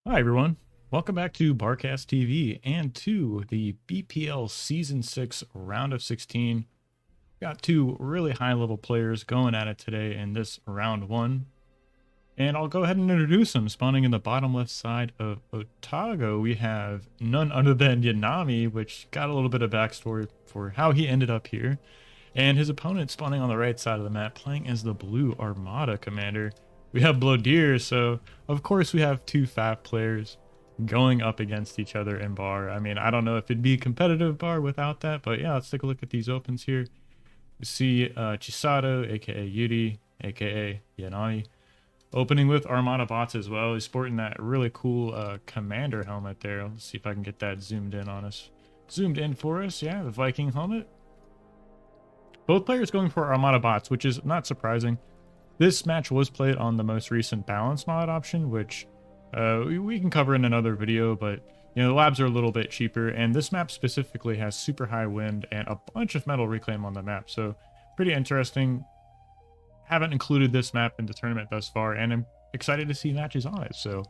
Hi, everyone. Welcome back to Barcast TV and to the BPL Season 6 Round of 16. Got two really high level players going at it today in this round one. And I'll go ahead and introduce them. Spawning in the bottom left side of Otago, we have none other than Yanami, which got a little bit of backstory for how he ended up here. And his opponent spawning on the right side of the map, playing as the Blue Armada commander. We have Blodir, so of course we have two FAF players going up against each other in bar. I mean, I don't know if it'd be a competitive bar without that, but yeah, let's take a look at these opens here. We see Chisato, aka Yuri, aka Yanami, opening with Armada bots as well. He's sporting that really cool commander helmet there. Let's see if I can get that zoomed in on us. Zoomed in for us, yeah, the Viking helmet. Both players going for Armada bots, which is not surprising. This match was played on the most recent balance mod option, which we can cover in another video, but you know, the labs are a little bit cheaper, and this map specifically has super high wind and a bunch of metal reclaim on the map, so pretty interesting. Haven't included this map in the tournament thus far, and I'm excited to see matches on it, so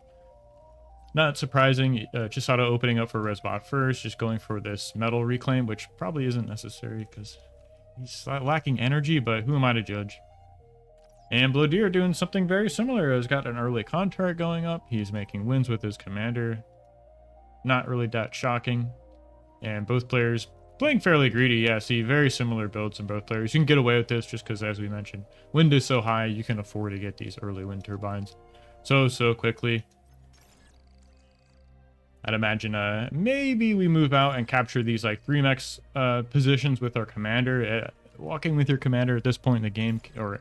not surprising. Chisato opening up for Resbot first, just going for this metal reclaim, which probably isn't necessary because he's lacking energy, but who am I to judge? And Blodir doing something very similar. Has got an early contract going up. He's making wins with his commander. Not really that shocking. And both players playing fairly greedy. Yeah, see, very similar builds in both players. You can get away with this just because, as we mentioned, wind is so high, you can afford to get these early wind turbines so quickly. I'd imagine maybe we move out and capture these like 3-mex positions with our commander. Walking with your commander at this point in the game, or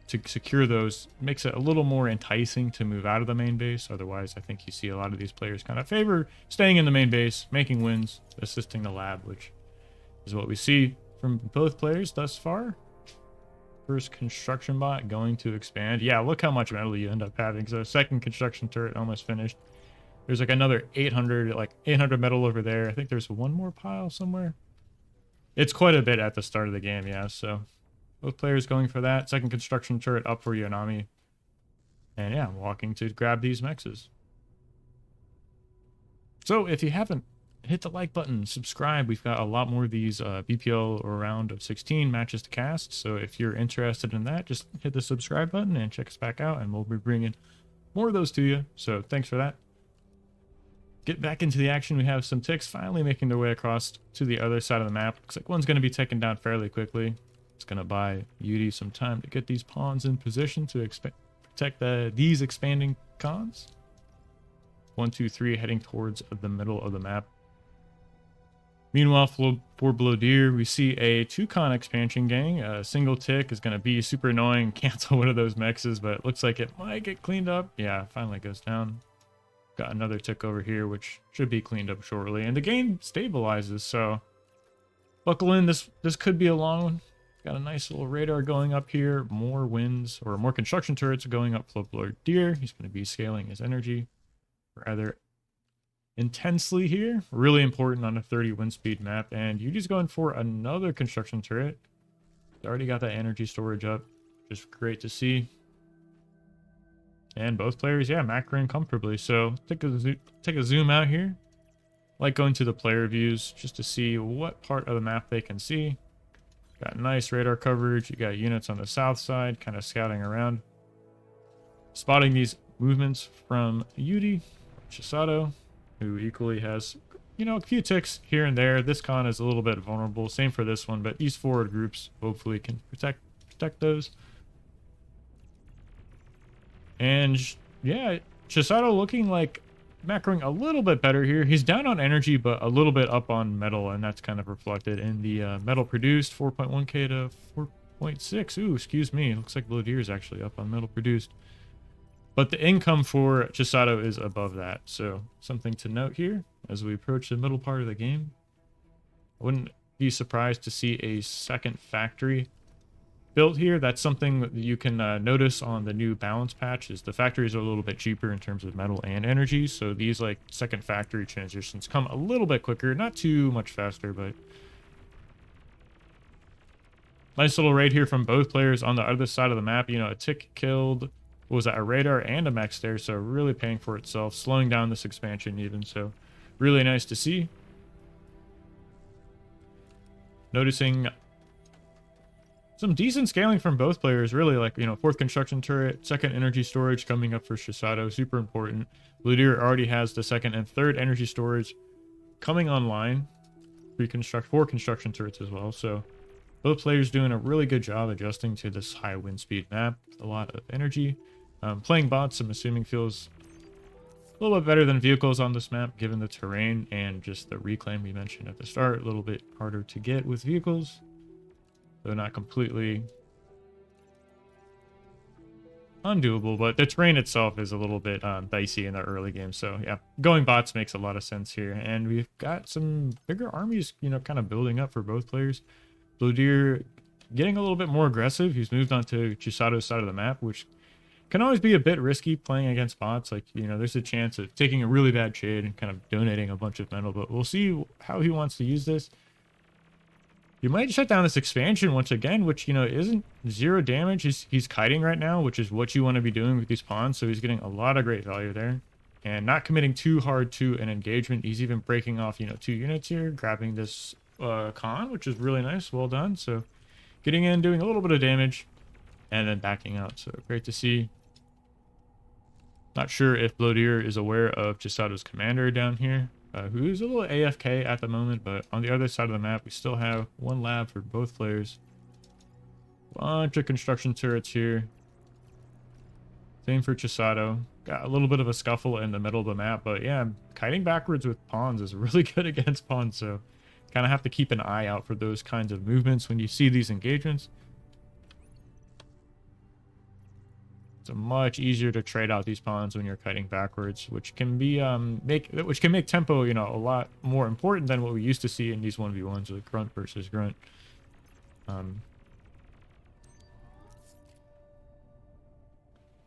to secure those, makes it a little more enticing to move out of the main base. Otherwise, I think you see a lot of these players kind of favor staying in the main base, making wins, assisting the lab, which is what we see from both players thus far. First construction bot going to expand. Yeah, look how much metal you end up having. So second construction turret almost finished. There's like another 800, like 800 metal over there. I think there's one more pile somewhere. It's quite a bit at the start of the game, yeah, so both players going for that. Second construction turret up for Yanami. And yeah, walking to grab these mexes. So if you haven't, hit the like button, subscribe. We've got a lot more of these BPL or round of 16 matches to cast. So if you're interested in that, just hit the subscribe button and check us back out, and we'll be bringing more of those to you. So thanks for that. Get back into the action. We have some ticks finally making their way across to the other side of the map. Looks like one's going to be taken down fairly quickly. It's going to buy Yuri some time to get these pawns in position to protect these expanding cons. 1, 2, 3 heading towards the middle of the map. Meanwhile, for Blodir, we see a 2-con expansion gang. A single tick is going to be super annoying, cancel one of those mexes, but it looks like it might get cleaned up. Yeah, finally goes down. Got another tick over here, which should be cleaned up shortly. And the game stabilizes, so buckle in. This could be a long one. Got a nice little radar going up here. More winds, or more construction turrets going up for Blodir. He's going to be scaling his energy rather intensely here. Really important on a 30 wind speed map. And Yuji's going for another construction turret. He's already got that energy storage up. Just great to see. And both players, yeah, macroing comfortably. So take a zoom out here. Like going to the player views just to see what part of the map they can see. Got nice radar coverage. You got units on the south side kind of scouting around. Spotting these movements from Yuri, Chisato, who equally has, you know, a few ticks here and there. This con is a little bit vulnerable. Same for this one, but these forward groups hopefully can protect those. And yeah, Chisato looking like macroing a little bit better here. He's down on energy, but a little bit up on metal, and that's kind of reflected in the metal produced, 4.1k to 4.6. Ooh, excuse me. Looks like Blodir is actually up on metal produced. But the income for Chisato is above that, so something to note here as we approach the middle part of the game. I wouldn't be surprised to see a second factory built here. That's something that you can notice on the new balance patch, is the factories are a little bit cheaper in terms of metal and energy, so these like second factory transitions come a little bit quicker, not too much faster, but nice little raid here from both players on the other side of the map. You know, a tick killed what was that, a radar and a mech there, so really paying for itself, slowing down this expansion even, so really nice to see. Noticing some decent scaling from both players, really, like, you know, fourth construction turret, second energy storage coming up for Chisato, super important. Blodir already has the second and third energy storage coming online. Four construction turrets as well, so both players doing a really good job adjusting to this high wind speed map with a lot of energy. Playing bots, I'm assuming, feels a little bit better than vehicles on this map, given the terrain and just the reclaim we mentioned at the start. A little bit harder to get with vehicles, though not completely undoable, but the terrain itself is a little bit dicey in the early game. So yeah, going bots makes a lot of sense here. And we've got some bigger armies, you know, kind of building up for both players. Blodir getting a little bit more aggressive. He's moved on to Chisato's side of the map, which can always be a bit risky playing against bots. Like, you know, there's a chance of taking a really bad trade and kind of donating a bunch of metal, but we'll see how he wants to use this. You might shut down this expansion once again, which, you know, isn't zero damage. He's kiting right now, which is what you want to be doing with these pawns, so he's getting a lot of great value there. And not committing too hard to an engagement. He's even breaking off, you know, 2 units here, grabbing this con, which is really nice. Well done. So getting in, doing a little bit of damage, and then backing out. So great to see. Not sure if Blodir is aware of Chisato's commander down here, who's a little AFK at the moment, but on the other side of the map, we still have one lab for both players. Bunch of construction turrets here. Same for Chisato. Got a little bit of a scuffle in the middle of the map, but yeah, kiting backwards with pawns is really good against pawns, so kind of have to keep an eye out for those kinds of movements when you see these engagements. It's much easier to trade out these pawns when you're kiting backwards, which can be make tempo, you know, a lot more important than what we used to see in these 1v1s with grunt versus grunt.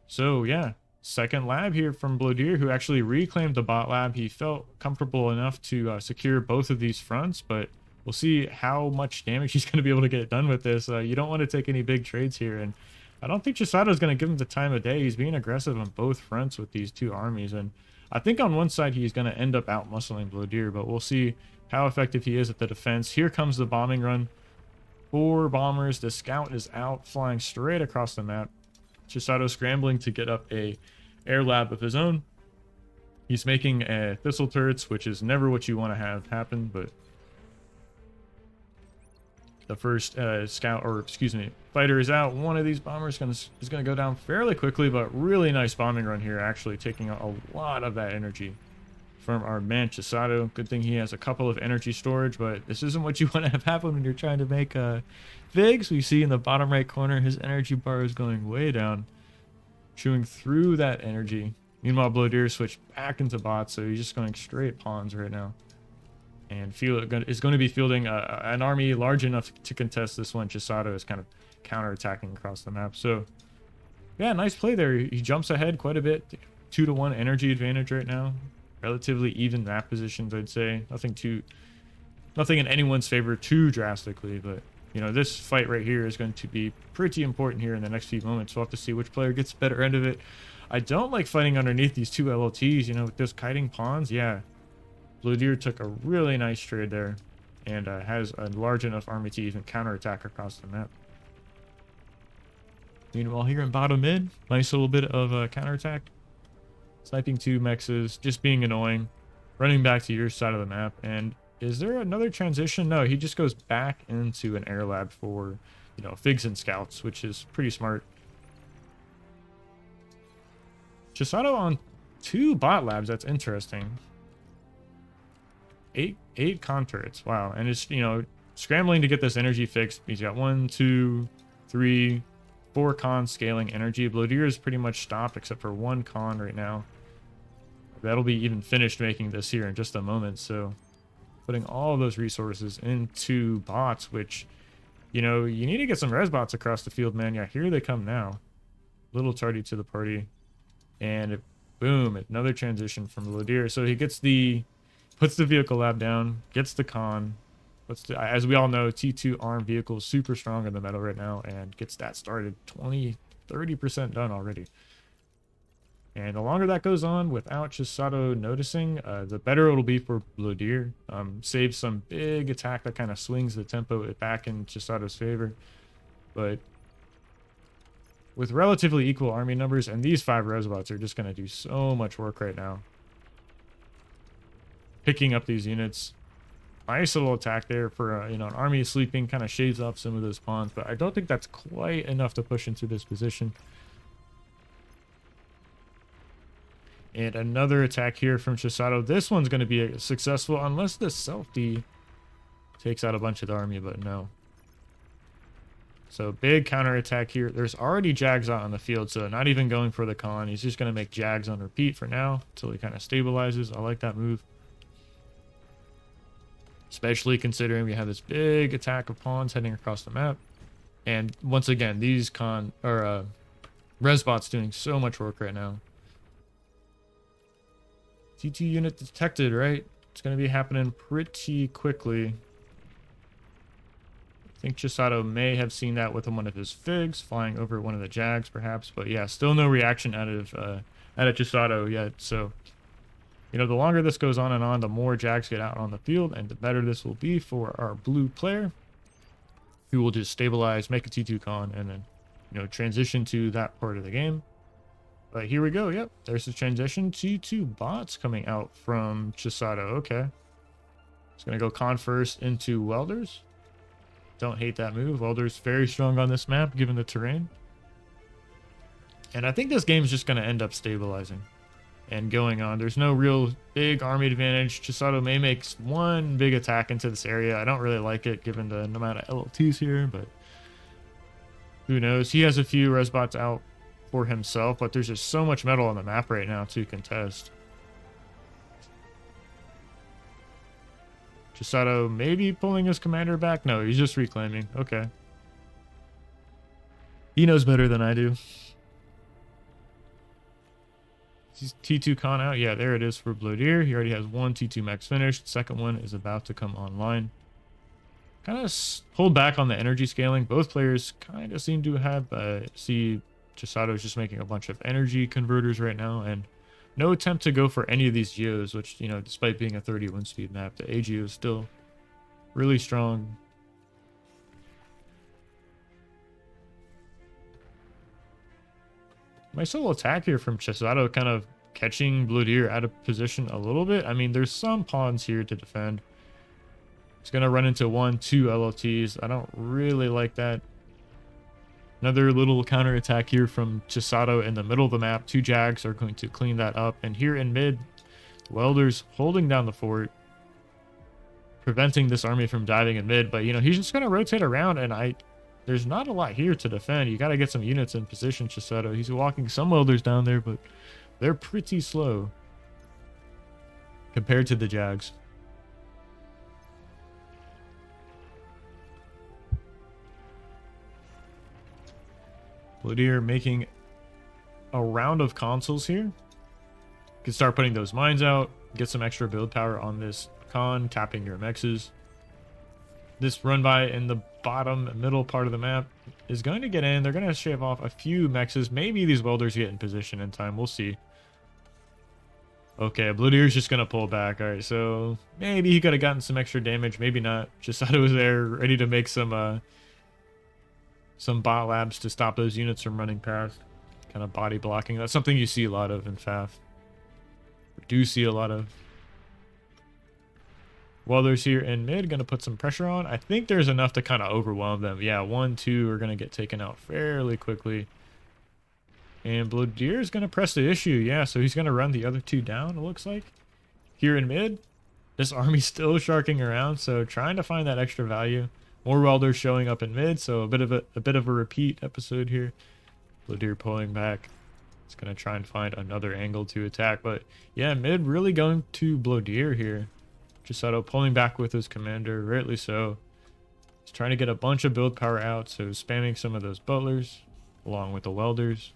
So yeah, second lab here from Blodir, who actually reclaimed the bot lab. He felt comfortable enough to secure both of these fronts, but we'll see how much damage he's going to be able to get done with this. You don't want to take any big trades here, and I don't think Chisato is going to give him the time of day. He's being aggressive on both fronts with these two armies, and I think on one side he's going to end up out-muscling Blodir, but we'll see how effective he is at the defense. Here comes the bombing run. 4 bombers. The scout is out, flying straight across the map. Chisato scrambling to get up a air lab of his own. He's making thistle turrets, which is never what you want to have happen, but the first fighter is out. One of these bombers is gonna go down fairly quickly, but really nice bombing run here, actually taking a lot of that energy from our man Chisato. Good thing he has a couple of energy storage, but this isn't what you want to have happen when you're trying to make figs. We see in the bottom right corner his energy bar is going way down, chewing through that energy. Meanwhile, Blodir switched back into bots, so he's just going straight pawns right now. And is going to be fielding an army large enough to contest this one. Chisato is kind of counterattacking across the map. So, yeah, nice play there. He jumps ahead quite a bit. 2-to-1 energy advantage right now. Relatively even map positions, I'd say. Nothing in anyone's favor too drastically, but, you know, this fight right here is going to be pretty important here in the next few moments. We'll have to see which player gets the better end of it. I don't like fighting underneath these two LLTs, you know, with those kiting pawns. Yeah. Blodir took a really nice trade there and has a large enough army to even counterattack across the map. Meanwhile, here in bottom mid, nice little bit of counterattack. Sniping 2 mexes, just being annoying. Running back to your side of the map. And is there another transition? No, he just goes back into an air lab for, you know, figs and scouts, which is pretty smart. Chisato on 2 bot labs, that's interesting. 8 con turrets. Wow. And it's, you know, scrambling to get this energy fixed. He's got 1, 2, 3, 4 con scaling energy. Blodir is pretty much stopped except for 1 con right now. That'll be even finished making this here in just a moment. So putting all those resources into bots, which, you know, you need to get some res bots across the field, man. Yeah, here they come now. Little tardy to the party. And boom, another transition from Blodir. So he gets puts the vehicle lab down, gets the con. As we all know, T2 arm vehicle is super strong in the meta right now, and gets that started. 20-30% done already. And the longer that goes on without Chisato noticing, the better it'll be for Blodir. Saves some big attack that kind of swings the tempo back in Chisato's favor. But with relatively equal army numbers, and these 5 Resbots are just going to do so much work right now. Picking up these units. Nice little attack there for, an army sleeping, kind of shaves off some of those pawns, but I don't think that's quite enough to push into this position. And another attack here from Chisato. This one's going to be successful unless the Selfie takes out a bunch of the army, but no. So big counterattack here. There's already Jags out on the field, so not even going for the con. He's just going to make Jags on repeat for now until he kind of stabilizes. I like that move. Especially considering we have this big attack of pawns heading across the map. And once again, these Resbots doing so much work right now. T2 unit detected, right? It's going to be happening pretty quickly. I think Chisato may have seen that with one of his figs flying over one of the Jags, perhaps. But yeah, still no reaction out of Chisato yet. So, the longer this goes on, the more Jags get out on the field, and the better this will be for our blue player, who will just stabilize, make a T2 con, and then, transition to that part of the game. But here we go. Yep, there's the transition. T2 bots coming out from Chisato. Okay. It's going to go con first into Welders. Don't hate that move. Welders very strong on this map, given the terrain. And I think this game is just going to end up stabilizing and going on. There's no real big army advantage. Chisato may make one big attack into this area. I don't really like it, given the amount of LLTs here, but who knows? He has a few Resbots out for himself, but there's just so much metal on the map right now to contest. Chisato maybe pulling his commander back? No, he's just reclaiming. Okay. He knows better than I do. Is T2 con out? Yeah, there it is for Blodir. He already has one T2 max finished. Second one is about to come online. Kind of pulled back on the energy scaling. Both players kind of seem to have see Chisato is just making a bunch of energy converters right now, and no attempt to go for any of these geos, which, despite being a 30 wind speed map, the AGO is still really strong. Nice little attack here from Chisato, kind of catching Blodir out of position a little bit. I mean, there's some pawns here to defend. It's going to run into 1-2 LLTs. I don't really like that. Another little counter attack here from Chisato in the middle of the map. 2 Jags are going to clean that up. And here in mid, Welders holding down the fort, preventing this army from diving in mid. But, he's just going to rotate around, and there's not a lot here to defend. You got to get some units in position, Chisato. He's walking some Welders down there, but they're pretty slow compared to the Jags. Blodir making a round of consoles here. You can start putting those mines out, get some extra build power on this con, tapping your mexes. This run by in the bottom middle part of the map is going to get in. They're going to shave off a few mexes. Maybe these Welders get in position in time. We'll see. Okay, Blodir's just going to pull back. All right, so maybe he could have gotten some extra damage. Maybe not. Chisato was there ready to make some bot labs to stop those units from running past. Kind of body blocking. That's something you see a lot of in FAF. Do see a lot of. Welders here in mid, going to put some pressure on. I think there's enough to kind of overwhelm them. Yeah, 1, 2 are going to get taken out fairly quickly. And Blodir is going to press the issue. Yeah, so he's going to run the other 2 down, it looks like. Here in mid, this army's still sharking around, so trying to find that extra value. More Welders showing up in mid, so a bit of a repeat episode here. Blodir pulling back. It's going to try and find another angle to attack. But yeah, mid really going to Blodir here. Chisato pulling back with his commander, rightly so. He's trying to get a bunch of build power out, so spamming some of those butlers along with the Welders.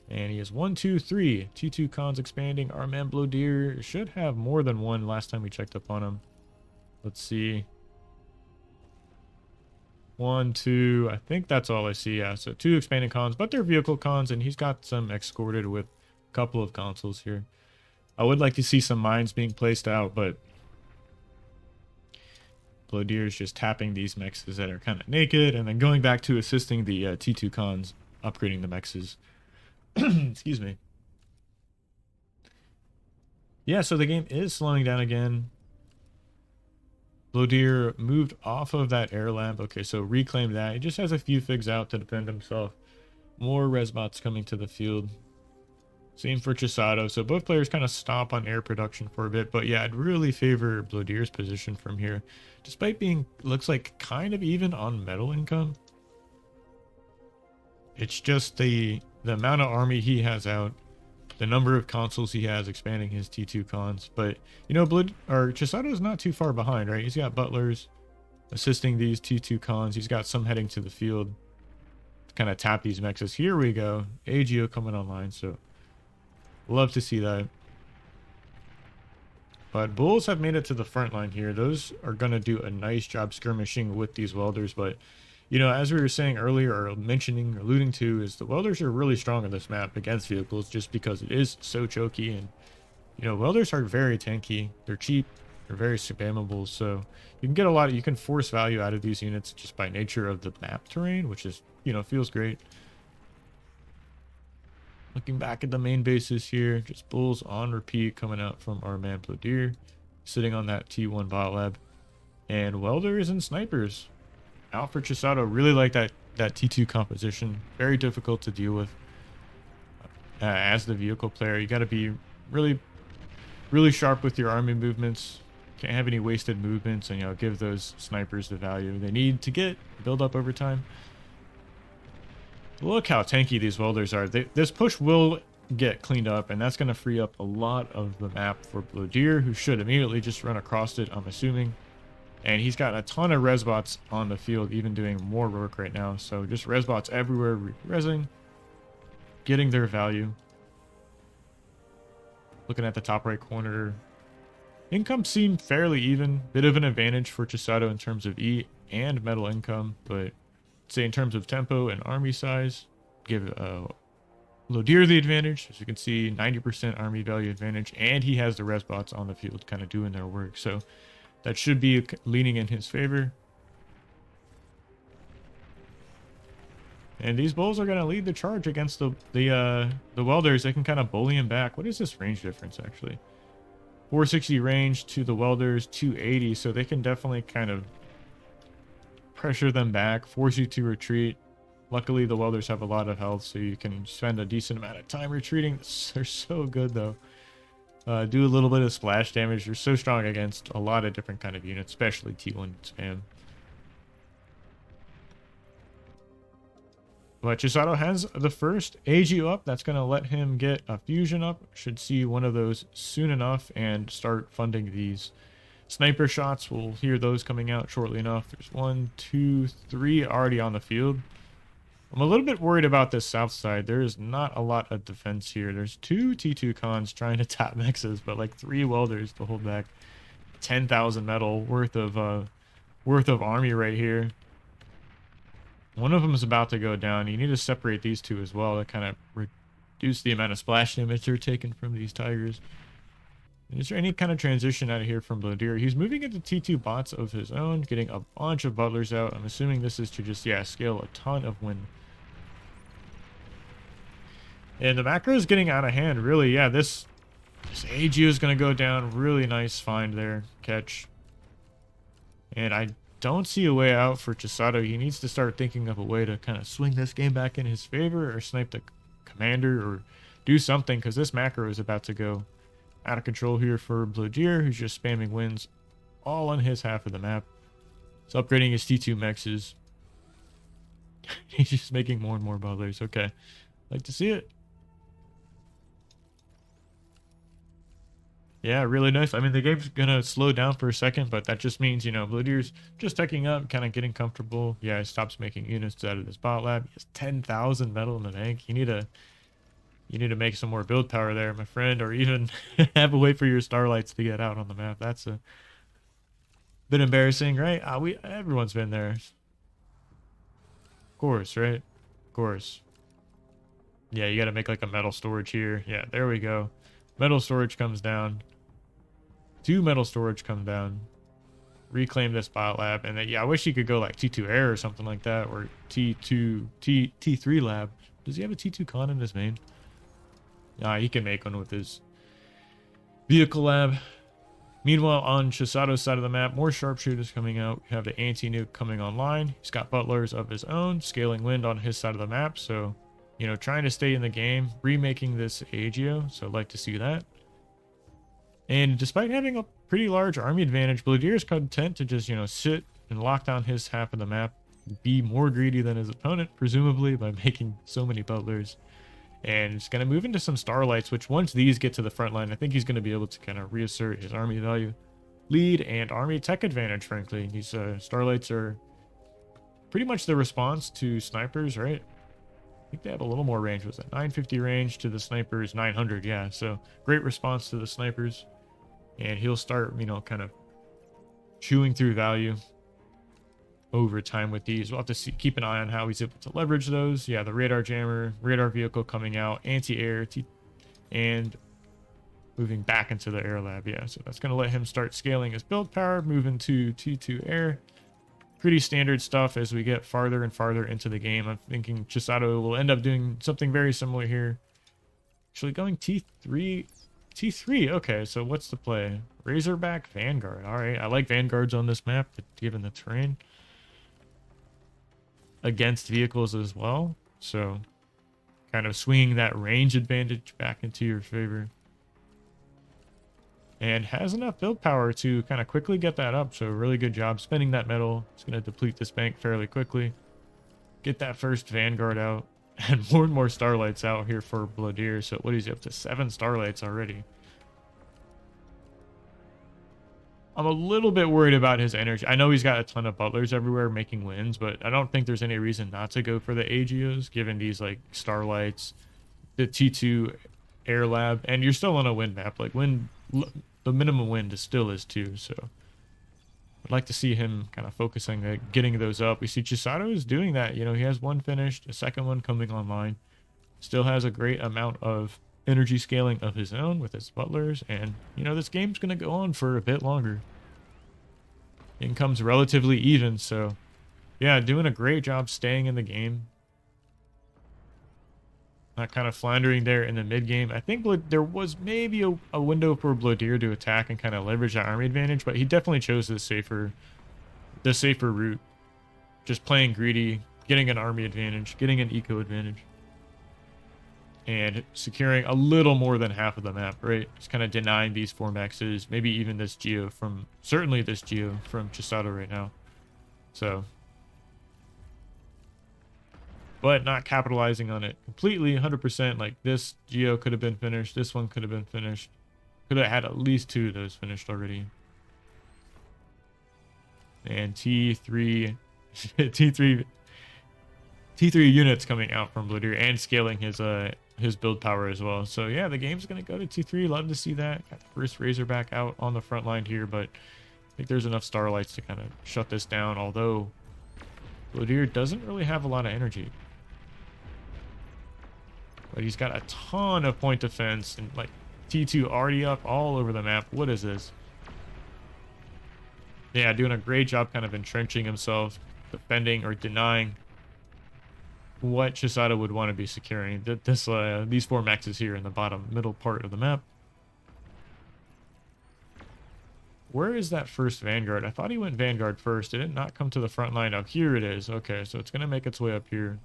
And he has 1, 2, 3. T2 cons expanding. Our man Blodir should have more than one last time we checked up on him. Let's see. 1, 2. I think that's all I see. Yeah, so 2 expanding cons, but they're vehicle cons, and he's got some escorted with couple of consoles here. I would like to see some mines being placed out, but Blodir is just tapping these mexes that are kind of naked and then going back to assisting the T2 cons, upgrading the mexes. Excuse me. Yeah, so the game is slowing down again. Blodir moved off of that air lamp. Okay, so reclaim that. He just has a few figs out to defend himself. More resbots coming to the field. Same for Chisato. So both players kind of stop on air production for a bit. But yeah, I'd really favor Blodir's position from here. Despite being, looks like kind of even on metal income. It's just the amount of army he has out. The number of consoles he has expanding his T2 cons. But, you know, Chisato is not too far behind, right? He's got butlers assisting these T2 cons. He's got some heading to the field to kind of tap these mexes. Here we go. AGO coming online, so love to see that. But Bulls have made it to the front line here. Those are going to do a nice job skirmishing with these welders. But, you know, as we were saying earlier, or mentioning, or alluding to, is the welders are really strong on this map against vehicles just because it is so choky. And, you know, welders are very tanky. They're cheap. They're very spammable. So you can get a lot, you can force value out of these units just by nature of the map terrain, which is, you know, feels great. Looking back at the main bases here, just bulls on repeat coming out from our man Blodir, sitting on that T1 bot lab. And welders and snipers out for Chisato. Really like that T2 composition. Very difficult to deal with as the vehicle player. You got to be really sharp with your army movements. Can't have any wasted movements, and, you know, give those snipers the value they need to get build up over time. Look how tanky these welders are. This push will get cleaned up, and that's going to free up a lot of the map for Blodir, who should immediately just run across it, I'm assuming. And he's got a ton of resbots on the field, even doing more work right now. So just resbots everywhere, resing, getting their value. Looking at the top right corner, income seemed fairly even. Bit of an advantage for Chisato in terms of E and metal income, but say in terms of tempo and army size, give Blodir the advantage. As you can see, 90% army value advantage, and he has the resbots on the field kind of doing their work. So that should be leaning in his favor. And these bulls are going to lead the charge against the welders. They can kind of bully him back. What is this range difference, actually? 460 range to the welders, 280. So they can definitely kind of pressure them back, force you to retreat. Luckily, the welders have a lot of health, so you can spend a decent amount of time retreating. They're so good, though. Do a little bit of splash damage. They're so strong against a lot of different kind of units, especially T1 spam. But Chisato has the first AGU up. That's going to let him get a fusion up. Should see one of those soon enough and start funding these sniper shots. We'll hear those coming out shortly enough. There's 1, 2, 3 already on the field. I'm a little bit worried about this south side. There is not a lot of defense here. There's 2 T2 cons trying to tap mexes, but like 3 welders to hold back 10,000 metal worth of army right here. One of them is about to go down. You need to separate these 2 as well to kind of reduce the amount of splash damage they're taking from these tigers. Is there any kind of transition out of here from Blodir? He's moving into T2 bots of his own, getting a bunch of butlers out. I'm assuming this is to just, yeah, scale a ton of wind. And the macro is getting out of hand, really. Yeah, this AGU is going to go down. Really nice find there. Catch. And I don't see a way out for Chisato. He needs to start thinking of a way to kind of swing this game back in his favor, or snipe the commander, or do something, because this macro is about to go out of control here for Blodir, who's just spamming wins all on his half of the map. He's upgrading his T2 mexes. He's just making more and more butlers. Okay. Like to see it. Yeah, really nice. I mean, the game's gonna slow down for a second, but that just means, you know, Blodir's just teching up, kind of getting comfortable. Yeah, he stops making units out of this bot lab. He has 10,000 metal in the bank. You need to make some more build power there, my friend, or even have a way for your starlights to get out on the map. That's a bit embarrassing, right? Everyone's been there. Of course, right? Of course. Yeah, you got to make like a metal storage here. Yeah, there we go. Metal storage comes down. 2 metal storage come down. Reclaim this biolab. And then, yeah, I wish he could go like T2 air or something like that, or T3 lab. Does he have a T2 con in his main? Nah, he can make one with his vehicle lab. Meanwhile, on Chisato's side of the map, more sharpshooters coming out. We have the anti-nuke coming online. He's got butlers of his own, scaling wind on his side of the map. So, you know, trying to stay in the game, remaking this AGO. So I'd like to see that. And despite having a pretty large army advantage, Blodir is content to just, you know, sit and lock down his half of the map, be more greedy than his opponent, presumably, by making so many butlers. And it's going to move into some starlights, which once these get to the front line, I think he's going to be able to kind of reassert his army value lead and army tech advantage, frankly. These starlights are pretty much the response to snipers, right? I think they have a little more range. Was it 950 range to the snipers? 900, yeah. So great response to the snipers. And he'll start, you know, kind of chewing through value over time with these. We'll have to keep an eye on how he's able to leverage those. Yeah, the radar jammer, radar vehicle coming out, anti-air, and moving back into the air lab. Yeah, so that's going to let him start scaling his build power, move into T2 air. Pretty standard stuff as we get farther and farther into the game. I'm thinking Chisato will end up doing something very similar here. Actually going T3. T3, okay, so what's the play? Razorback Vanguard. All right, I like Vanguards on this map, given the terrain. Against vehicles as well, so kind of swinging that range advantage back into your favor. And has enough build power to kind of quickly get that up, so really good job spending that metal. It's going to deplete this bank fairly quickly. Get that first Vanguard out. And more starlights out here for Blodir. So what is he up to? 7 starlights already. I'm a little bit worried about his energy. I know he's got a ton of butlers everywhere making wins, but I don't think there's any reason not to go for the AGOs, given these like starlights, the T2 air lab, and you're still on a wind map. Like the minimum wind still is 2, so I'd like to see him kind of focusing at getting those up. We see Chisato is doing that. You know, he has one finished, a second one coming online. Still has a great amount of energy scaling of his own with his butlers. And, you know, this game's going to go on for a bit longer. Income's relatively even, so yeah, doing a great job staying in the game. Not kind of floundering there in the mid game. I think there was maybe a window for Blodir to attack and kind of leverage that army advantage, but he definitely chose the safer route. Just playing greedy, getting an army advantage, getting an eco advantage, and securing a little more than half of the map, right? Just kind of denying these 4 maxes, maybe even this geo from, certainly this geo from Chisato right now. So, but not capitalizing on it completely 100%. Like this geo could have been finished, this one could have been finished, could have had at least 2 of those finished already. And T3 units coming out from Blodir and scaling his build power as well. So yeah, the game's gonna go to T3. Love to see that. Got the first Razorback out on the front line here, but I think there's enough starlights to kind of shut this down, although Blodir doesn't really have a lot of energy. But he's got a ton of point defense and like T2 already up all over the map. What is this? Yeah, doing a great job kind of entrenching himself, defending or denying what Chisato would want to be securing. These 4 maxes here in the bottom middle part of the map. Where is that first Vanguard? I thought he went Vanguard first. Did it not come to the front line? Oh, here it is. Okay, so it's going to make its way up here.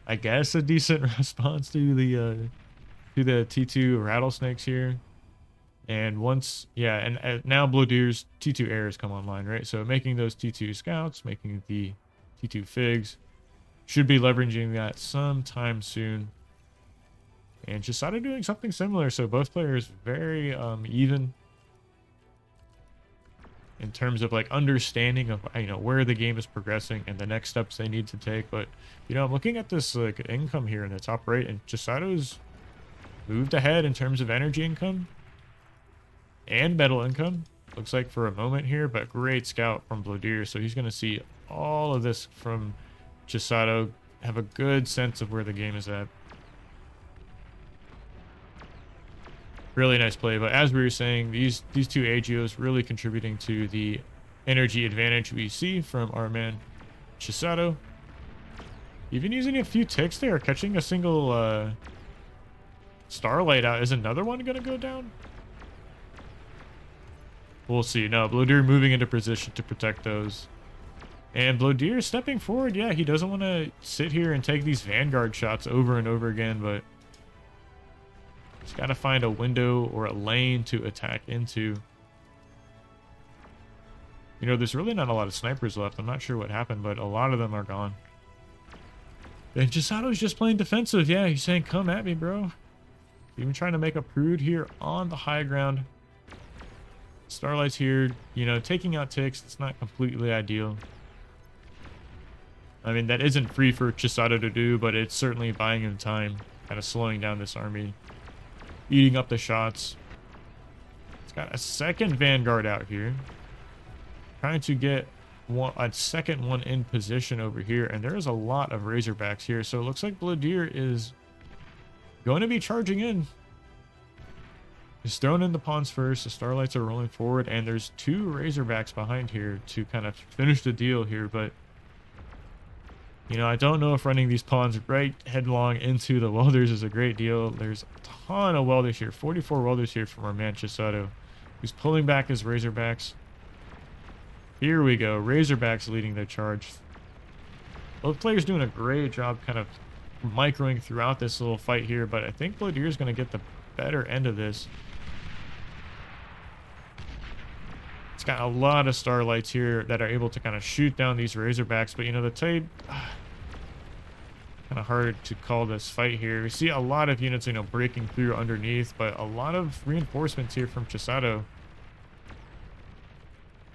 I guess a decent response to the T2 rattlesnakes here. And once, yeah, and now Blodir's T2 air has come online, right? So making those T2 scouts, making the T2 figs, should be leveraging that sometime soon. And Chisato doing something similar. So both players very even in terms of like understanding of, you know, where the game is progressing and the next steps they need to take. But, you know, I'm looking at this like income here in the top right, and Chisato's moved ahead in terms of energy income and metal income. Looks like for a moment here, but great scout from Blodir. So he's going to see all of this from Chisato, have a good sense of where the game is at. Really nice play. But as we were saying, these two AGOs really contributing to the energy advantage we see from our man Chisato. Even using a few ticks there, catching a single Starlight out. Is another one going to go down? We'll see. No, Blodir moving into position to protect those. And Blodir stepping forward. Yeah, he doesn't want to sit here and take these Vanguard shots over and over again, but he's got to find a window or a lane to attack into. You know, there's really not a lot of snipers left. I'm not sure what happened, but a lot of them are gone. And Chisato's just playing defensive. Yeah, he's saying, come at me, bro. Even trying to make a prude here on the high ground. Starlight's here, you know, taking out ticks. It's not completely ideal. I mean, that isn't free for Chisato to do, but it's certainly buying him time. Kind of slowing down this army. Eating up the shots. It's got a second Vanguard out here. Trying to get a second one in position over here. And there is a lot of Razorbacks here. So it looks like Blodir is going to be charging in. He's thrown in the pawns first. The Starlights are rolling forward. And there's two Razorbacks behind here to kind of finish the deal here. But, you know, I don't know if running these pawns right headlong into the welders is a great deal. There's a ton of welders here. 44 welders here from our man Chisato, who's pulling back his Razorbacks. Here we go. Razorbacks leading their charge. Both players doing a great job kind of microing throughout this little fight here, but I think Blodir is going to get the better end of this. It's got a lot of Starlights here that are able to kind of shoot down these Razorbacks, but you know, the Tide, kind of hard to call this fight here. We see a lot of units, you know, breaking through underneath, but a lot of reinforcements here from Chisato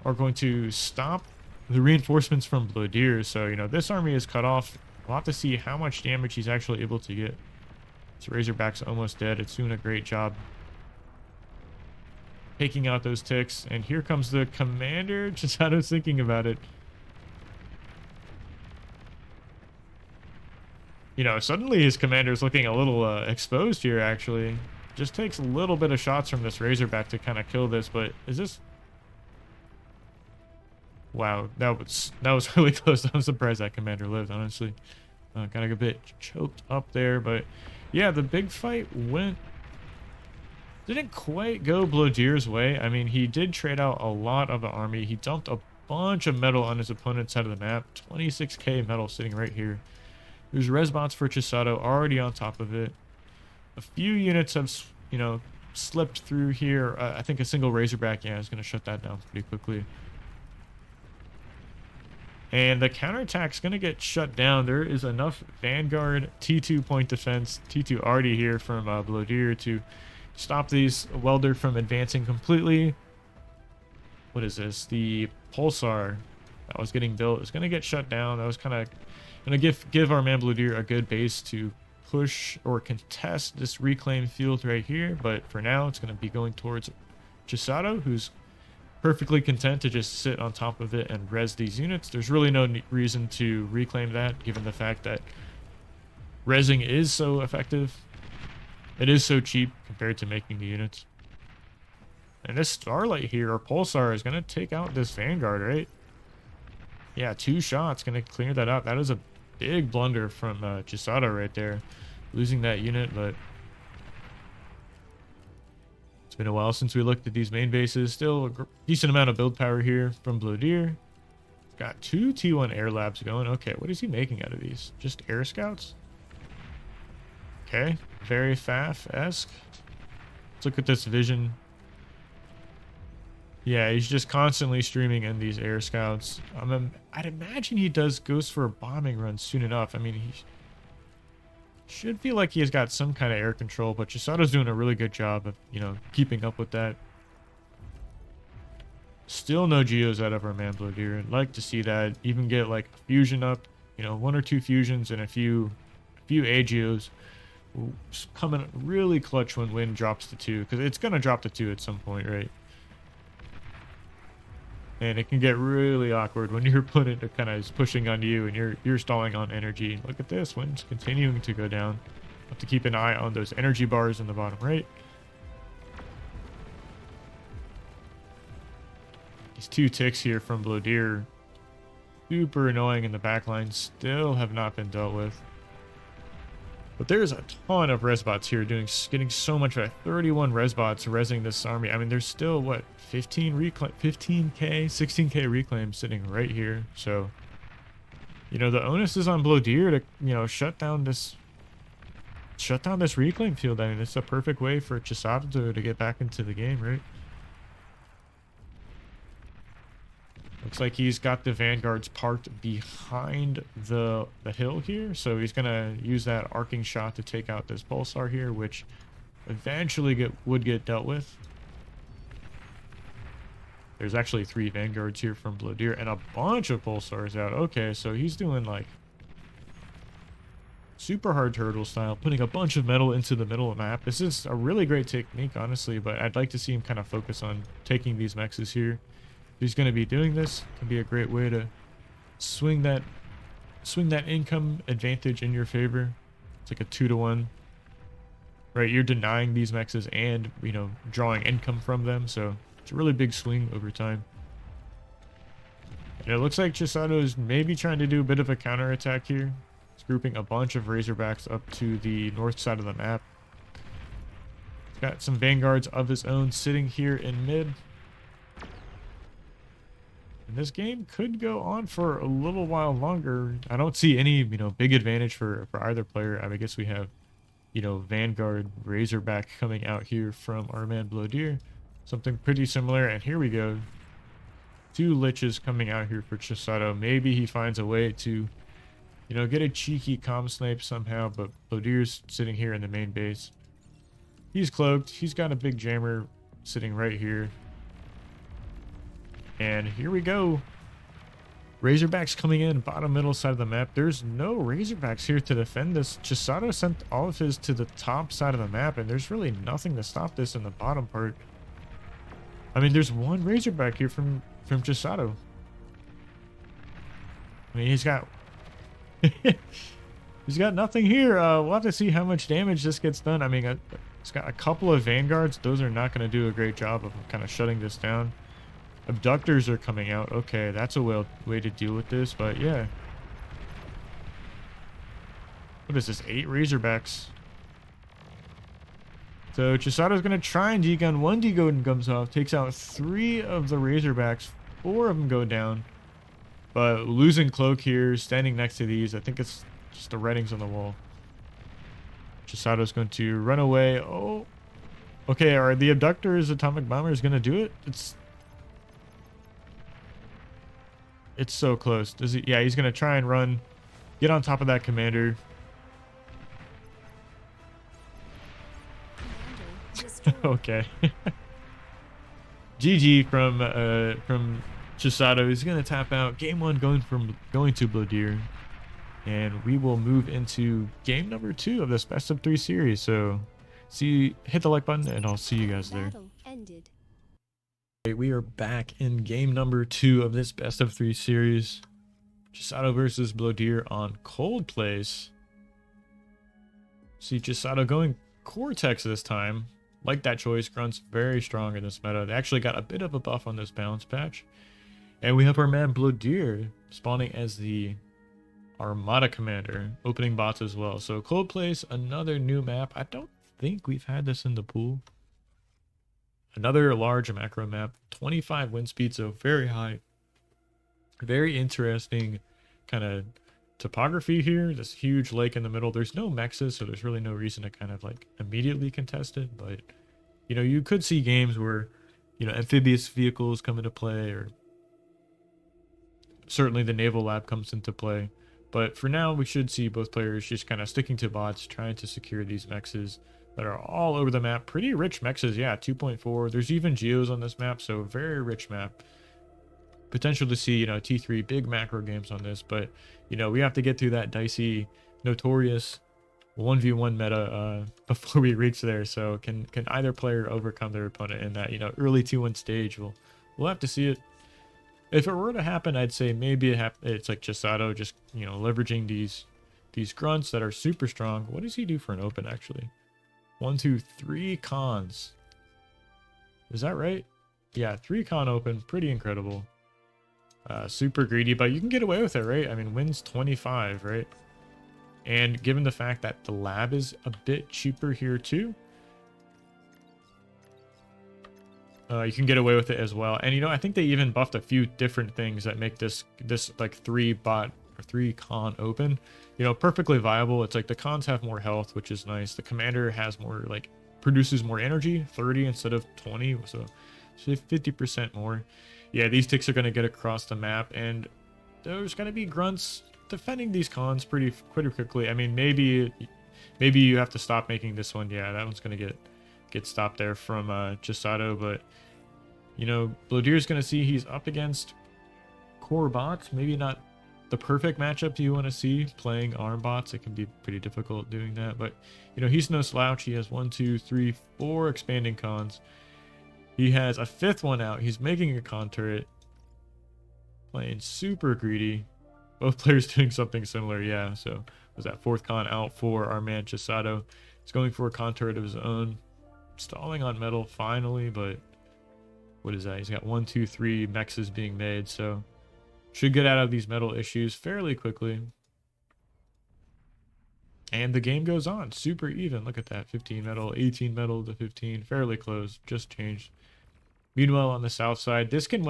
are going to stop the reinforcements from Blodir. So, you know, this army is cut off. We'll have to see how much damage he's actually able to get. This Razorback's almost dead. It's doing a great job taking out those ticks. And here comes the commander. Chisato's thinking about it. You know, suddenly his commander is looking a little exposed here, actually. Just takes a little bit of shots from this Razorback to kind of kill this. But is this... Wow, that was really close. I'm surprised that commander lived, honestly. Got a bit choked up there, but yeah, the big fight didn't quite go Blodir's way. I mean, he did trade out a lot of the army. He dumped a bunch of metal on his opponent's side of the map. 26k metal sitting right here. There's resbots for Chisato already on top of it. A few units have, you know, slipped through here. I think a single Razorback, yeah, is going to shut that down pretty quickly. And the counterattack's going to get shut down. There is enough Vanguard T2 point defense, T2 already here from Blodir to stop these welder from advancing completely. What is this? The Pulsar that was getting built is going to get shut down. That was kind of going to give our man Blodir a good base to push or contest this reclaimed field right here. But for now, it's going to be going towards Chisato, who's perfectly content to just sit on top of it and res these units. There's really no reason to reclaim that, given the fact that resing is so effective. It is so cheap compared to making the units. And this Starlight here, or Pulsar, is going to take out this Vanguard, right? Yeah, 2 shots going to clear that up. That is a big blunder from Chisato right there. Losing that unit, but it's been a while since we looked at these main bases. Still a decent amount of build power here from Blodir. Got 2 T1 air labs going. Okay, what is he making out of these? Just air scouts? Okay, very FAF-esque. Let's look at this vision. Yeah, he's just constantly streaming in these air scouts. I'd imagine he goes for a bombing run soon enough. I mean, he should feel like he has got some kind of air control, but Chisato's doing a really good job of, you know, keeping up with that. Still no Geos out of our man Blodir. I'd like to see that. Even get like a fusion up, you know, 1 or 2 fusions and a few AGOs. Coming really clutch when wind drops to 2, because it's gonna drop to 2 at some point, right? And it can get really awkward when your opponent kind of is pushing on you and you're stalling on energy. Look at this, wind's continuing to go down. Have to keep an eye on those energy bars in the bottom right. These 2 ticks here from Blodir, super annoying in the backline, still have not been dealt with. But there's a ton of res bots here getting so much of 31 res bots resing this army. I mean, there's still what, 15k, 16k reclaims sitting right here. So, you know, the onus is on Blodir to, you know, shut down this reclaim field. I mean, it's a perfect way for Chisato to get back into the game, right? Looks like he's got the vanguards parked behind the hill here, so he's gonna use that arcing shot to take out this pulsar here, which eventually would get dealt with. There's actually 3 vanguards here from Blodir and a bunch of pulsars out. Okay, so he's doing like super hard turtle style, putting a bunch of metal into the middle of the map. This is a really great technique, honestly, but I'd like to see him kind of focus on taking these mexes here. He's going to be doing this. Can be a great way to swing that income advantage in your favor. It's like a 2-to-1, right? You're denying these mexes and, you know, drawing income from them, so it's a really big swing over time. And it looks like Chisato is maybe trying to do a bit of a counterattack here. He's grouping a bunch of Razorbacks up to the north side of the map. He's got some vanguards of his own sitting here in mid. And this game could go on for a little while longer. I don't see any, you know, big advantage for either player. I guess we have, you know, Vanguard Razorback coming out here from our man Blodir. Something pretty similar. And here we go. 2 liches coming out here for Chisato. Maybe he finds a way to, you know, get a cheeky comm snipe somehow. But Blodir's sitting here in the main base. He's cloaked. He's got a big jammer sitting right here. And here we go. Razorbacks coming in, bottom middle side of the map. There's no Razorbacks here to defend this. Chisato sent all of his to the top side of the map, and there's really nothing to stop this in the bottom part. I mean, there's 1 Razorback here from Chisato. I mean, he's got he's got nothing here. We'll have to see how much damage this gets done. I mean, it's got a couple of vanguards. Those are not going to do a great job of kind of shutting this down. Abductors are coming out. Okay, that's a way to deal with this, but yeah. What is this? 8 Razorbacks. So Chisato's going to try and degun. 1 degun comes off, takes out 3 of the Razorbacks. 4 of them go down. But losing cloak here, standing next to these. I think it's just the writings on the wall. Chisato's going to run away. Oh. Okay, are the abductors, atomic bombers going to do it? It's so close. Does he? Yeah, he's going to try and run. Get on top of that commander. Okay. GG from Chisato. He's going to tap out. Game 1 going to Blodir. And we will move into game number 2 of this best of 3 series. So hit the like button and I'll see you guys there. Battle ended. We are back in game number 2 of this best of 3 series. Chisato versus Blodir on Cold Place. See Chisato going Cortex this time. Like that choice. Grunt's very strong in this meta. They actually got a bit of a buff on this balance patch. And we have our man Blodir spawning as the Armada Commander. Opening bots as well. So Cold Place, another new map. I don't think we've had this in the pool. Another large macro map, 25 wind speed, so very high. Very interesting kind of topography here. This huge lake in the middle. There's no mexes, so there's really no reason to kind of like immediately contest it. But, you know, you could see games where, you know, amphibious vehicles come into play, or certainly the naval lab comes into play. But for now, we should see both players just kind of sticking to bots, trying to secure these mexes that are all over the map. Pretty rich mexes, yeah, 2.4. There's even geos on this map, so very rich map. Potential to see, you know, T3 big macro games on this, but, you know, we have to get through that dicey, notorious 1v1 meta before we reach there. So can either player overcome their opponent in that, you know, early 2-1 stage? We'll have to see it. If it were to happen, I'd say maybe it's like Chisato just, you know, leveraging these grunts that are super strong. What does he do for an open, actually? 1, 2, 3 cons. Is that right? Yeah, 3 con open, pretty incredible. Super greedy, but you can get away with it, right? I mean, wins 25, right? And given the fact that the lab is a bit cheaper here too, you can get away with it as well. And you know, I think they even buffed a few different things that make this like 3 bot or 3 con open, you know, perfectly viable. It's like the cons have more health, which is nice. The commander has more, like, produces more energy, 30 instead of 20, so 50% more. Yeah, these ticks are going to get across the map, and there's going to be grunts defending these cons pretty quickly. I mean, maybe you have to stop making this one. Yeah, that one's going to get stopped there from Chisato, but you know, Blodir's going to see he's up against core bots. Maybe not the perfect matchup you want to see playing arm bots. It can be pretty difficult doing that, but you know, he's no slouch. He has 1, 2, 3, 4 expanding cons. He has a 5th one out. He's making a con turret, playing super greedy. Both players doing something similar. Yeah, so was that 4th con out for our man Chisato. He's going for a con turret of his own, stalling on metal finally, but what is that? He's got 1, 2, 3 mexes being made, so should get out of these metal issues fairly quickly. And the game goes on, super even. Look at that, 15 metal, 18 metal to 15, fairly close, just changed. Meanwhile, on the south side, this can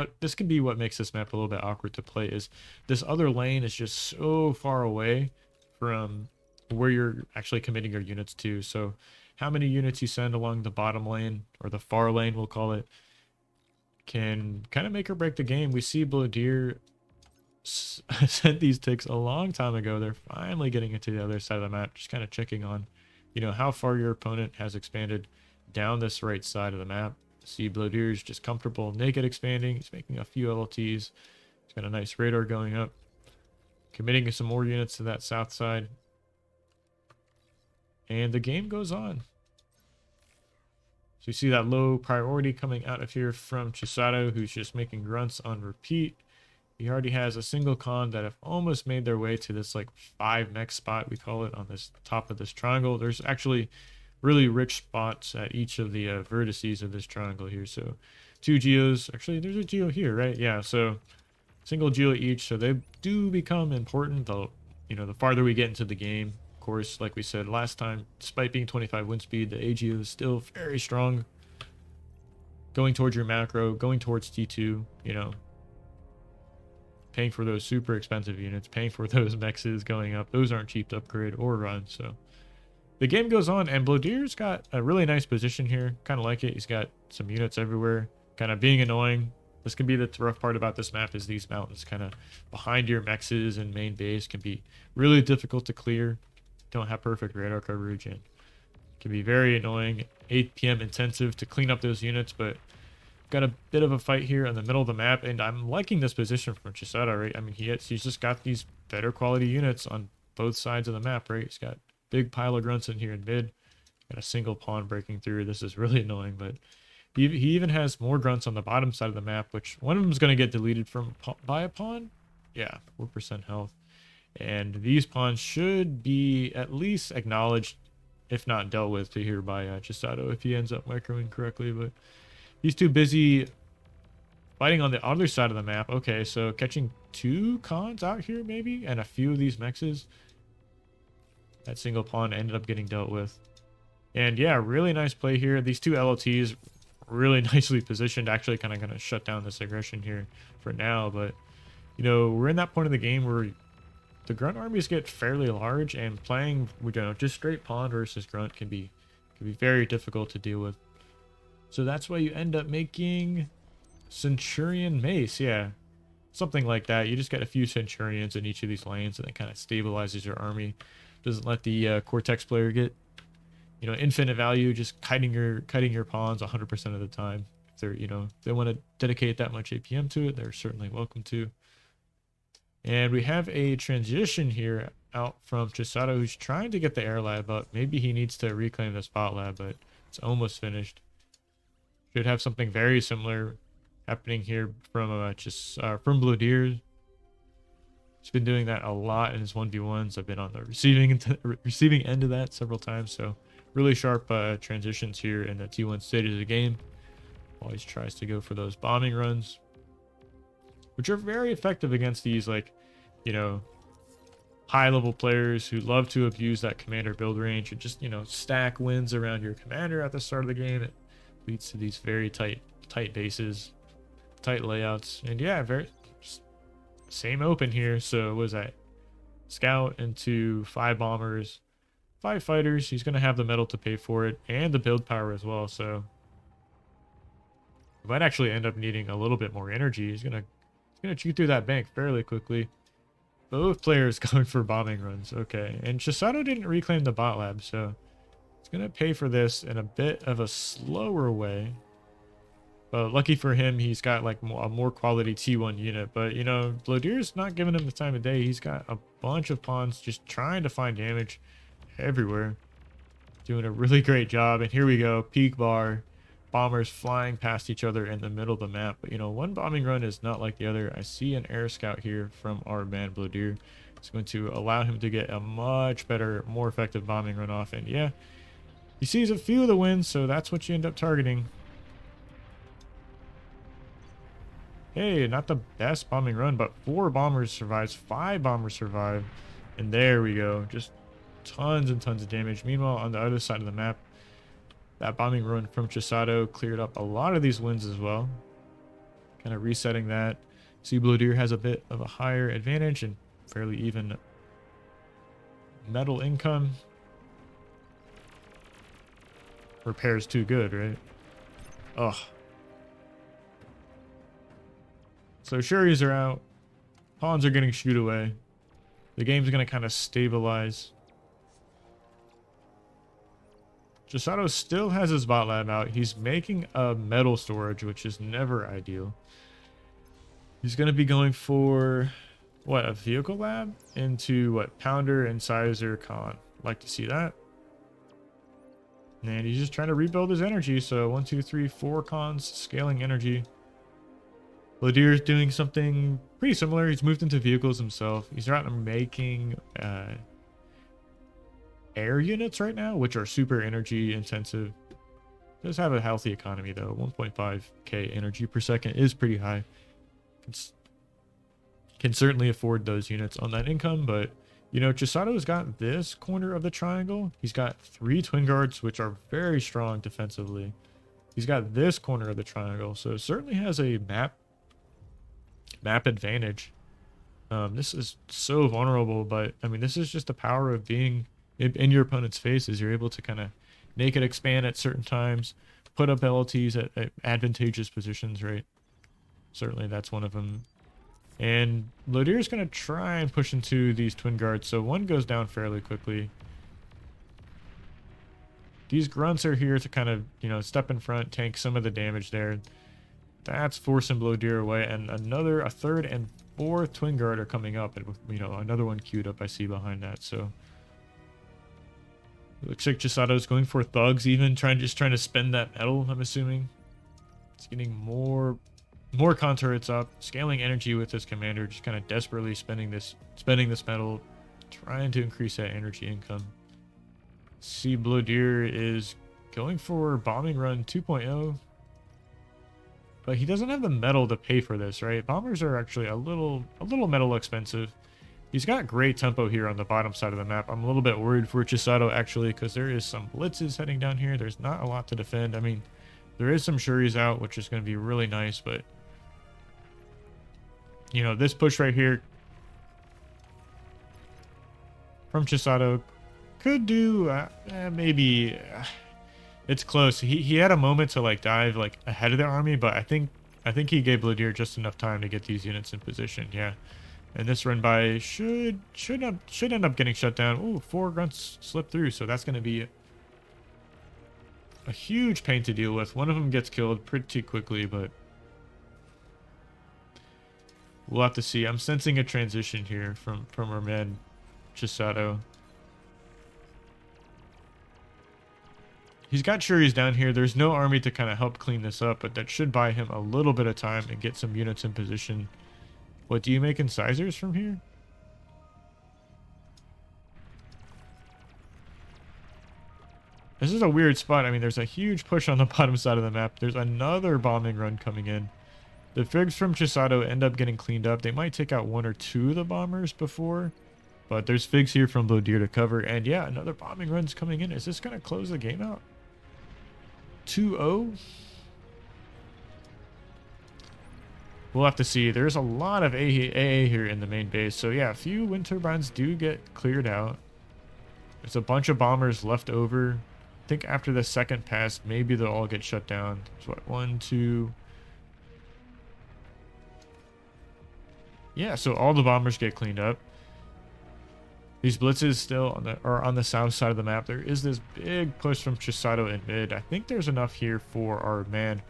be what makes this map a little bit awkward to play, is this other lane is just so far away from where you're actually committing your units to. So how many units you send along the bottom lane, or the far lane we'll call it, can kind of make or break the game. We see Blodir sent these ticks a long time ago. They're finally getting into the other side of the map, just kind of checking on, you know, how far your opponent has expanded down this right side of the map. See Blodir's just comfortable naked expanding. He's making a few LTs. He's got a nice radar going up, committing some more units to that south side, and the game goes on. So you see that low priority coming out of here from Chisato, who's just making grunts on repeat. He already has a single con that have almost made their way to this like 5 mech spot, we call it, on this top of this triangle. There's actually really rich spots at each of the vertices of this triangle here. So 2 geos, actually there's a geo here, right? Yeah, so single geo each, so they do become important, though, you know, the farther we get into the game. Of course, like we said last time, despite being 25 wind speed, the AGO is still very strong. Going towards your macro, going towards T2, you know, paying for those super expensive units, paying for those mexes going up. Those aren't cheap to upgrade or run, so the game goes on, and Blodir's got a really nice position here. Kind of like it. He's got some units everywhere, kind of being annoying. This can be the rough part about this map, is these mountains kind of behind your mexes and main base can be really difficult to clear. Don't have perfect radar coverage, and can be very annoying. 8 p.m. intensive to clean up those units, but got a bit of a fight here in the middle of the map, and I'm liking this position from Chisato, right? I mean, he's just got these better quality units on both sides of the map, right? He's got big pile of grunts in here in mid, got a single pawn breaking through. This is really annoying, but he even has more grunts on the bottom side of the map, which one of them is going to get deleted from by a pawn. Yeah, 4% health. And these pawns should be at least acknowledged, if not dealt with, to here by Chisato if he ends up microing correctly. But he's too busy fighting on the other side of the map. Okay, so catching 2 cons out here maybe, and a few of these mexes. That single pawn ended up getting dealt with. And yeah, really nice play here. These 2 LOTs really nicely positioned, actually kind of going to shut down this aggression here for now. But, you know, we're in that point of the game where the grunt armies get fairly large, and playing, you know, just straight pawn versus grunt can be very difficult to deal with. So that's why you end up making Centurion Mace. Yeah, something like that. You just get a few Centurions in each of these lanes, and it kind of stabilizes your army. Doesn't let the Cortex player get, you know, infinite value, just kiting your pawns 100% of the time. If they're, you know, if they want to dedicate that much APM to it, they're certainly welcome to. And we have a transition here out from Chisato, who's trying to get the air lab up. Maybe he needs to reclaim the spot lab, but it's almost finished. Should have something very similar happening here from from Blodir. He's been doing that a lot in his 1v1s. I've been on the receiving end of that several times. So really sharp transitions here in the T1 stage of the game. Always tries to go for those bombing runs, which are very effective against these, like, you know, high level players who love to abuse that commander build range and just, you know, stack wins around your commander at the start of the game. It leads to these very tight bases, tight layouts. And yeah, very same open here. So what was that? Scout into 5 bombers, 5 fighters. He's going to have the metal to pay for it and the build power as well. So he might actually end up needing a little bit more energy. He's gonna chew through that bank fairly quickly. Both players going for bombing runs. Okay, and Chisato didn't reclaim the bot lab, so it's gonna pay for this in a bit of a slower way. But lucky for him, he's got like a more quality T1 unit. But you know, Blodir's not giving him the time of day. He's got a bunch of pawns just trying to find damage everywhere. Doing a really great job. And here we go, peak bar. Bombers flying past each other in the middle of the map. But you know, one bombing run is not like the other. I see an air scout here from our man Blodir. It's going to allow him to get a much better, more effective bombing run off. And yeah, he sees a few of the wins, so that's what you end up targeting. Hey, not the best bombing run, but 4 bombers survives, 5 bombers survive. And there we go. Just tons and tons of damage. Meanwhile, on the other side of the map, that bombing run from Chisato cleared up a lot of these wins as well. Kind of resetting that. See, Blodir has a bit of a higher advantage and fairly even metal income. Repair's too good, right? Ugh. So Shuris are out. Pawns are getting shooed away. The game's going to kind of stabilize. Chisato still has his bot lab out. He's making a metal storage, which is never ideal. He's going to be going for, what, a vehicle lab? Into, what, Pounder, Incisor, Con. Like to see that. And he's just trying to rebuild his energy. So 1, 2, 3, 4 cons, scaling energy. Blodir's doing something pretty similar. He's moved into vehicles himself. He's not making air units right now, which are super energy intensive. Does have a healthy economy though. 1.5k energy per second is pretty high. Can certainly afford those units on that income, but you know, Chisato's got this corner of the triangle. He's got 3 twin guards, which are very strong defensively. He's got this corner of the triangle, so certainly has a map advantage. This is so vulnerable, but I mean, this is just the power of being in your opponent's faces. You're able to kind of naked expand at certain times, put up LTs at advantageous positions, right? Certainly that's one of them. And Blodir's going to try and push into these twin guards, so one goes down fairly quickly. These grunts are here to kind of, you know, step in front, tank some of the damage there. That's forcing Blodir away, and a third and fourth twin guard are coming up, and you know, another one queued up I see behind that. So it looks like Chisato's going for thugs, even trying to spend that metal, I'm assuming. It's getting more con turrets up, scaling energy with his commander, just kind of desperately spending this metal, trying to increase that energy income. See, Blodir is going for bombing run 2.0. But he doesn't have the metal to pay for this, right? Bombers are actually a little metal expensive. He's got great tempo here on the bottom side of the map. I'm a little bit worried for Chisato, actually, because there is some blitzes heading down here. There's not a lot to defend. I mean, there is some Shuris out, which is going to be really nice, but you know, this push right here from Chisato could do maybe... It's close. He had a moment to like dive like ahead of the army, but I think he gave Blodir just enough time to get these units in position. Yeah, and this run by should end up getting shut down. Ooh, 4 grunts slipped through, so that's going to be a huge pain to deal with. One of them gets killed pretty quickly, but we'll have to see. I'm sensing a transition here from our man Chisato. He's got Shuris down here. There's no army to kind of help clean this up, but that should buy him a little bit of time and get some units in position. What, do you make incisors from here? This is a weird spot. I mean, there's a huge push on the bottom side of the map. There's another bombing run coming in. The figs from Chisato end up getting cleaned up. They might take out 1 or 2 of the bombers before, but there's figs here from Blodir to cover. And yeah, another bombing run's coming in. Is this going to close the game out? 2-0? We'll have to see. There's a lot of AA here in the main base. So yeah, a few wind turbines do get cleared out. There's a bunch of bombers left over. I think after the second pass, maybe they'll all get shut down. So what, 1, 2... Yeah, so all the bombers get cleaned up. These blitzes still are on the south side of the map. There is this big push from Chisato in mid. I think there's enough here for our man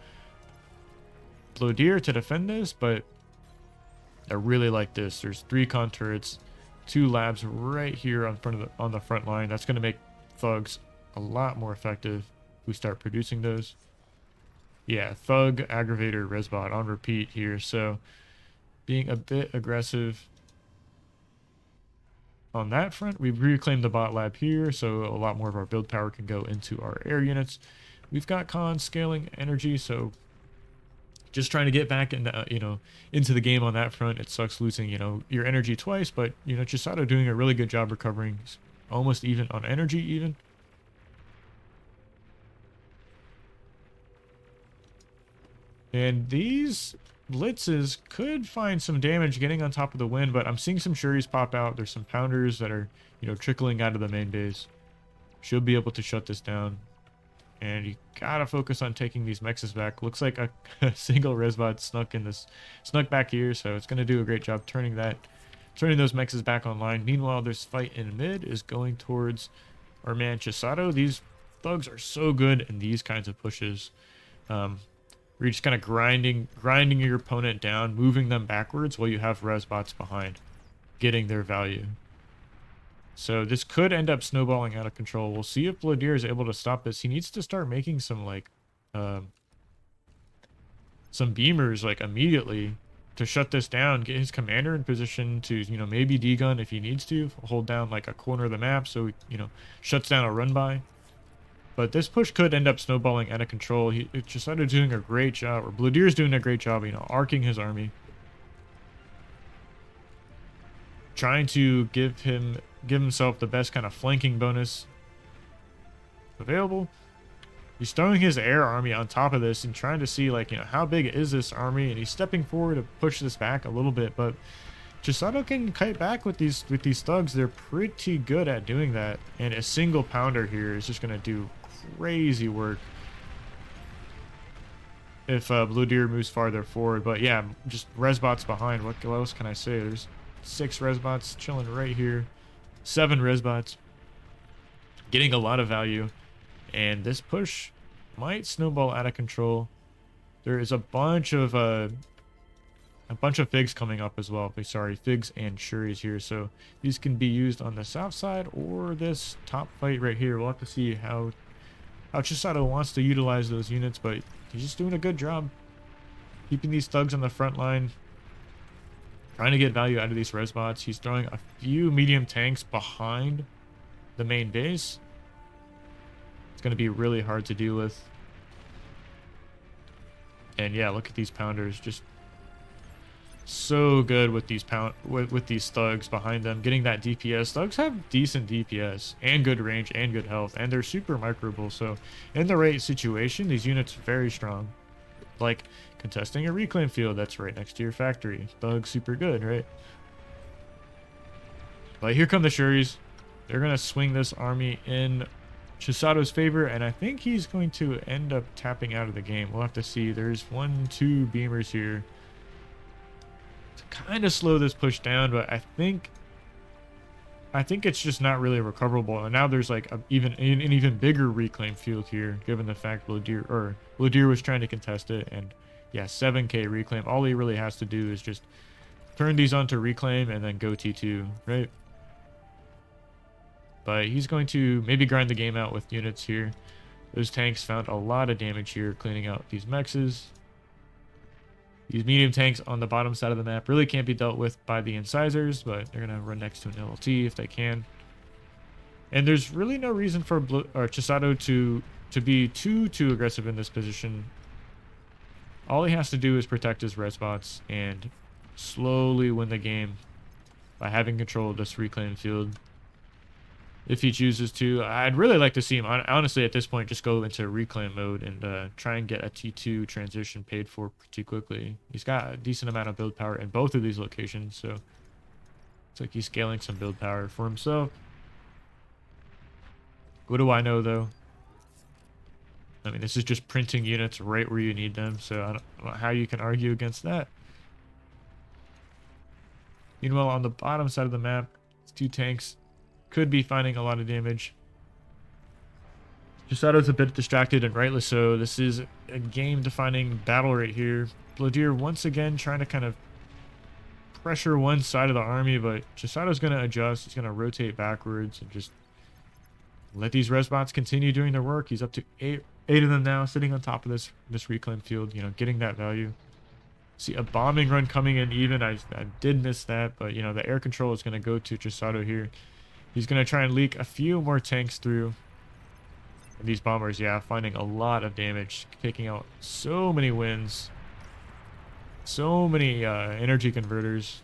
Blodir to defend this, but I really like this. There's 3 con turrets, 2 labs right here on the front line. That's going to make thugs a lot more effective if we start producing those. Yeah, thug, aggravator, resbot on repeat here. So being a bit aggressive on that front. We've reclaimed the bot lab here, so a lot more of our build power can go into our air units. We've got con scaling energy, so just trying to get back into, into the game on that front. It sucks losing, your energy twice, but, Chisato doing a really good job recovering, almost even on energy even. And these blitzes could find some damage getting on top of the wind, but I'm seeing some Shuris pop out. There's some pounders that are, trickling out of the main base. Should be able to shut this down. And you gotta focus on taking these mexes back. Looks like a single resbot snuck back here, so it's gonna do a great job turning those mexes back online. Meanwhile, this fight in mid is going towards our man Chisato. These thugs are so good in these kinds of pushes. Where you're just kind of grinding your opponent down, moving them backwards while you have resbots behind, getting their value. So this could end up snowballing out of control. We'll see if Blodir is able to stop this. He needs to start making some some beamers immediately to shut this down, get his commander in position to, maybe degun if he needs to, hold down a corner of the map so, shuts down a run by. But this push could end up snowballing out of control. Chisato doing a great job, or Blodir's doing a great job, arcing his army. Trying to give himself the best kind of flanking bonus available. He's throwing his air army on top of this and trying to see, how big is this army? And he's stepping forward to push this back a little bit, but Chisato can kite back with these thugs. They're pretty good at doing that. And a single pounder here is just going to do crazy work if Blodir moves farther forward. But yeah, just resbots behind. What else can I say? There's 6 resbots chilling right here. 7 resbots. Getting a lot of value. And this push might snowball out of control. There is a bunch of figs coming up as well. Sorry, figs and Shuris here. So these can be used on the south side or this top fight right here. We'll have to see how Chisato wants to utilize those units, but he's just doing a good job keeping these thugs on the front line, trying to get value out of these resbots. He's throwing a few medium tanks behind the main base. It's going to be really hard to deal with. And yeah, look at these pounders, just so good with these with these thugs behind them, getting that DPS. Thugs have decent DPS and good range and good health, and they're super microable. So in the right situation, these units are very strong. Like contesting a reclaim field that's right next to your factory. Thugs super good, right? But here come the Shuris. They're gonna swing this army in Chisato's favor, and I think he's going to end up tapping out of the game. We'll have to see. There's 1, 2 beamers here to kind of slow this push down, but I think it's just not really recoverable. And now there's an even bigger reclaim field here, given the fact Blodir was trying to contest it. And yeah, 7k reclaim. All he really has to do is just turn these onto reclaim and then go T2, right? But he's going to maybe grind the game out with units here. Those tanks found a lot of damage here, cleaning out these mexes. These medium tanks on the bottom side of the map really can't be dealt with by the incisors, but they're going to run next to an LLT if they can. And there's really no reason for Chisato to be too aggressive in this position. All he has to do is protect his red spots and slowly win the game by having control of this reclaimed field. If he chooses to, I'd really like to see him, honestly, at this point, just go into reclaim mode and try and get a T2 transition paid for pretty quickly. He's got a decent amount of build power in both of these locations, so it's like he's scaling some build power for himself. What do I know, though? I mean, this is just printing units right where you need them, so I don't know how you can argue against that. Meanwhile, on the bottom side of the map, it's 2 tanks. Could be finding a lot of damage. Chisato's a bit distracted, and rightly so. This is a game-defining battle right here. Blodir once again trying to kind of pressure one side of the army, but Chisato's going to adjust. He's going to rotate backwards and just let these res bots continue doing their work. He's up to eight of them now, sitting on top of this reclaim field, you know, getting that value. See a bombing run coming in even. I did miss that, but, you know, the air control is going to go to Chisato here. He's going to try and leak a few more tanks through. And these bombers, yeah, finding a lot of damage, taking out so many wins. So many energy converters.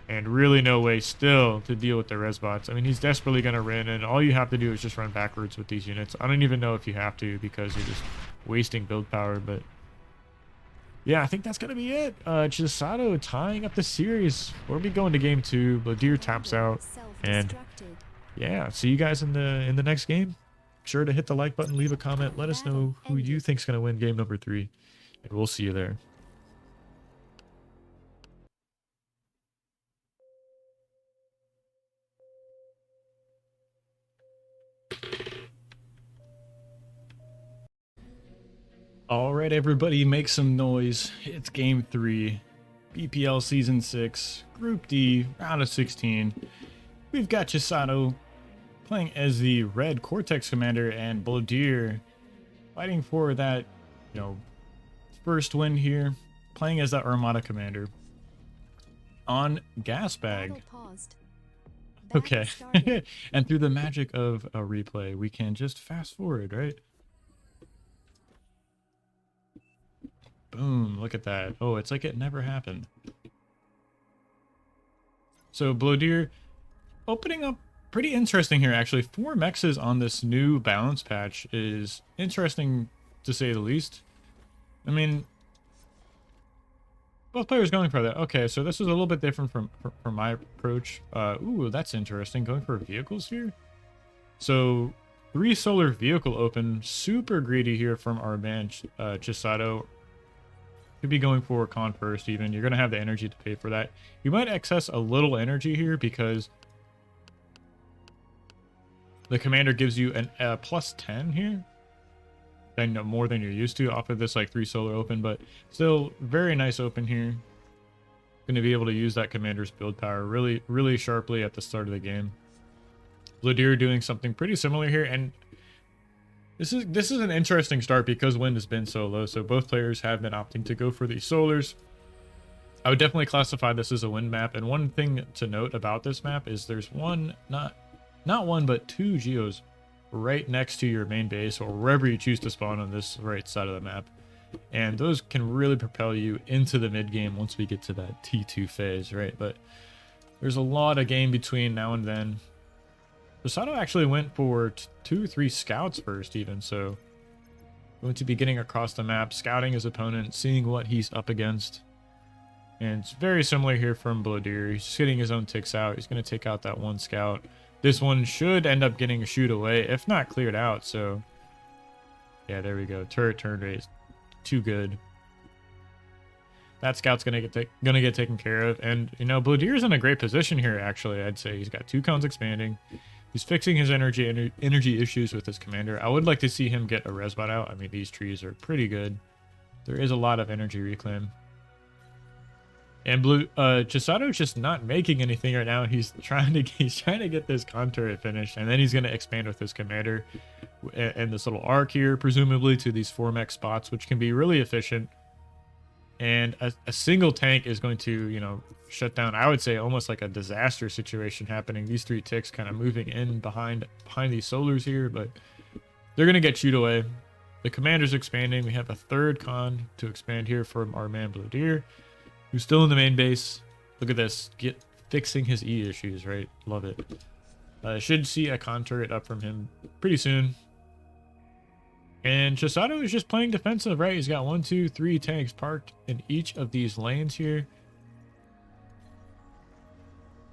And really no way still to deal with the res bots. I mean, he's desperately going to run, and all you have to do is just run backwards with these units. I don't even know if you have to, because you're just wasting build power, but yeah, I think that's going to be it. Chisato tying up the series. We'll be going to game 2. Blodir taps out. And yeah, see you guys in the next game. Be sure to hit the like button, leave a comment. Let us know who you think's going to win game number 3. And we'll see you there. All right, everybody, make some noise. It's game 3, BPL Season 6, Group D, round of 16. We've got Chisato playing as the red Cortex commander and Blodir fighting for that, you know, first win here, playing as that Armada commander on gas bag. Okay, and through the magic of a replay, we can just fast forward, right? Boom, look at that. Oh, it's like it never happened. So Blodir opening up pretty interesting here, actually. 4 mexes on this new balance patch is interesting to say the least. I mean, both players going for that. Okay, so this is a little bit different from my approach. Ooh, that's interesting. Going for vehicles here. So 3 solar vehicle open. Super greedy here from our man Chisato. Could be going for con first even. You're going to have the energy to pay for that. You might excess a little energy here because the commander gives you a plus 10 here. Then more than you're used to off of this like 3 solar open, but still very nice open here. Going to be able to use that commander's build power really sharply at the start of the game. Blodir doing something pretty similar here, and this is an interesting start because wind has been so low, so both players have been opting to go for these solars. I would definitely classify this as a wind map, and one thing to note about this map is there's not one but 2 geos right next to your main base or wherever you choose to spawn on this right side of the map, and those can really propel you into the mid game once we get to that T2 phase, right? But there's a lot of game between now and then. Chisato actually went for 2-3 scouts first even, so going to be getting across the map, scouting his opponent, seeing what he's up against. And it's very similar here from Blodir. He's just getting his own ticks out. He's going to take out that 1 scout. This one should end up getting a shoot away, if not cleared out, so yeah, there we go. Turret turn rate, too good. That scout's gonna get taken care of, and you know, Blodir's in a great position here. Actually, I'd say he's got 2 cones expanding. He's fixing his energy issues with his commander. I would like to see him get a resbot out. I mean, these trees are pretty good. There is a lot of energy reclaim. And Chisato's just not making anything right now. He's trying to get this con turret finished, and then he's going to expand with his commander and this little arc here, presumably to these 4 mech spots, which can be really efficient. And a single tank is going to, you know, shut down, I would say, almost like a disaster situation happening. These 3 ticks kind of moving in behind these solars here, but they're going to get chewed away. The commander's expanding. We have a third con to expand here from our man Blodir, who's still in the main base. Look at this. Fixing his E issues, right? Love it. Should see a con turret up from him pretty soon. And Chisato is just playing defensive, right? He's got 1, 2, 3 tanks parked in each of these lanes here.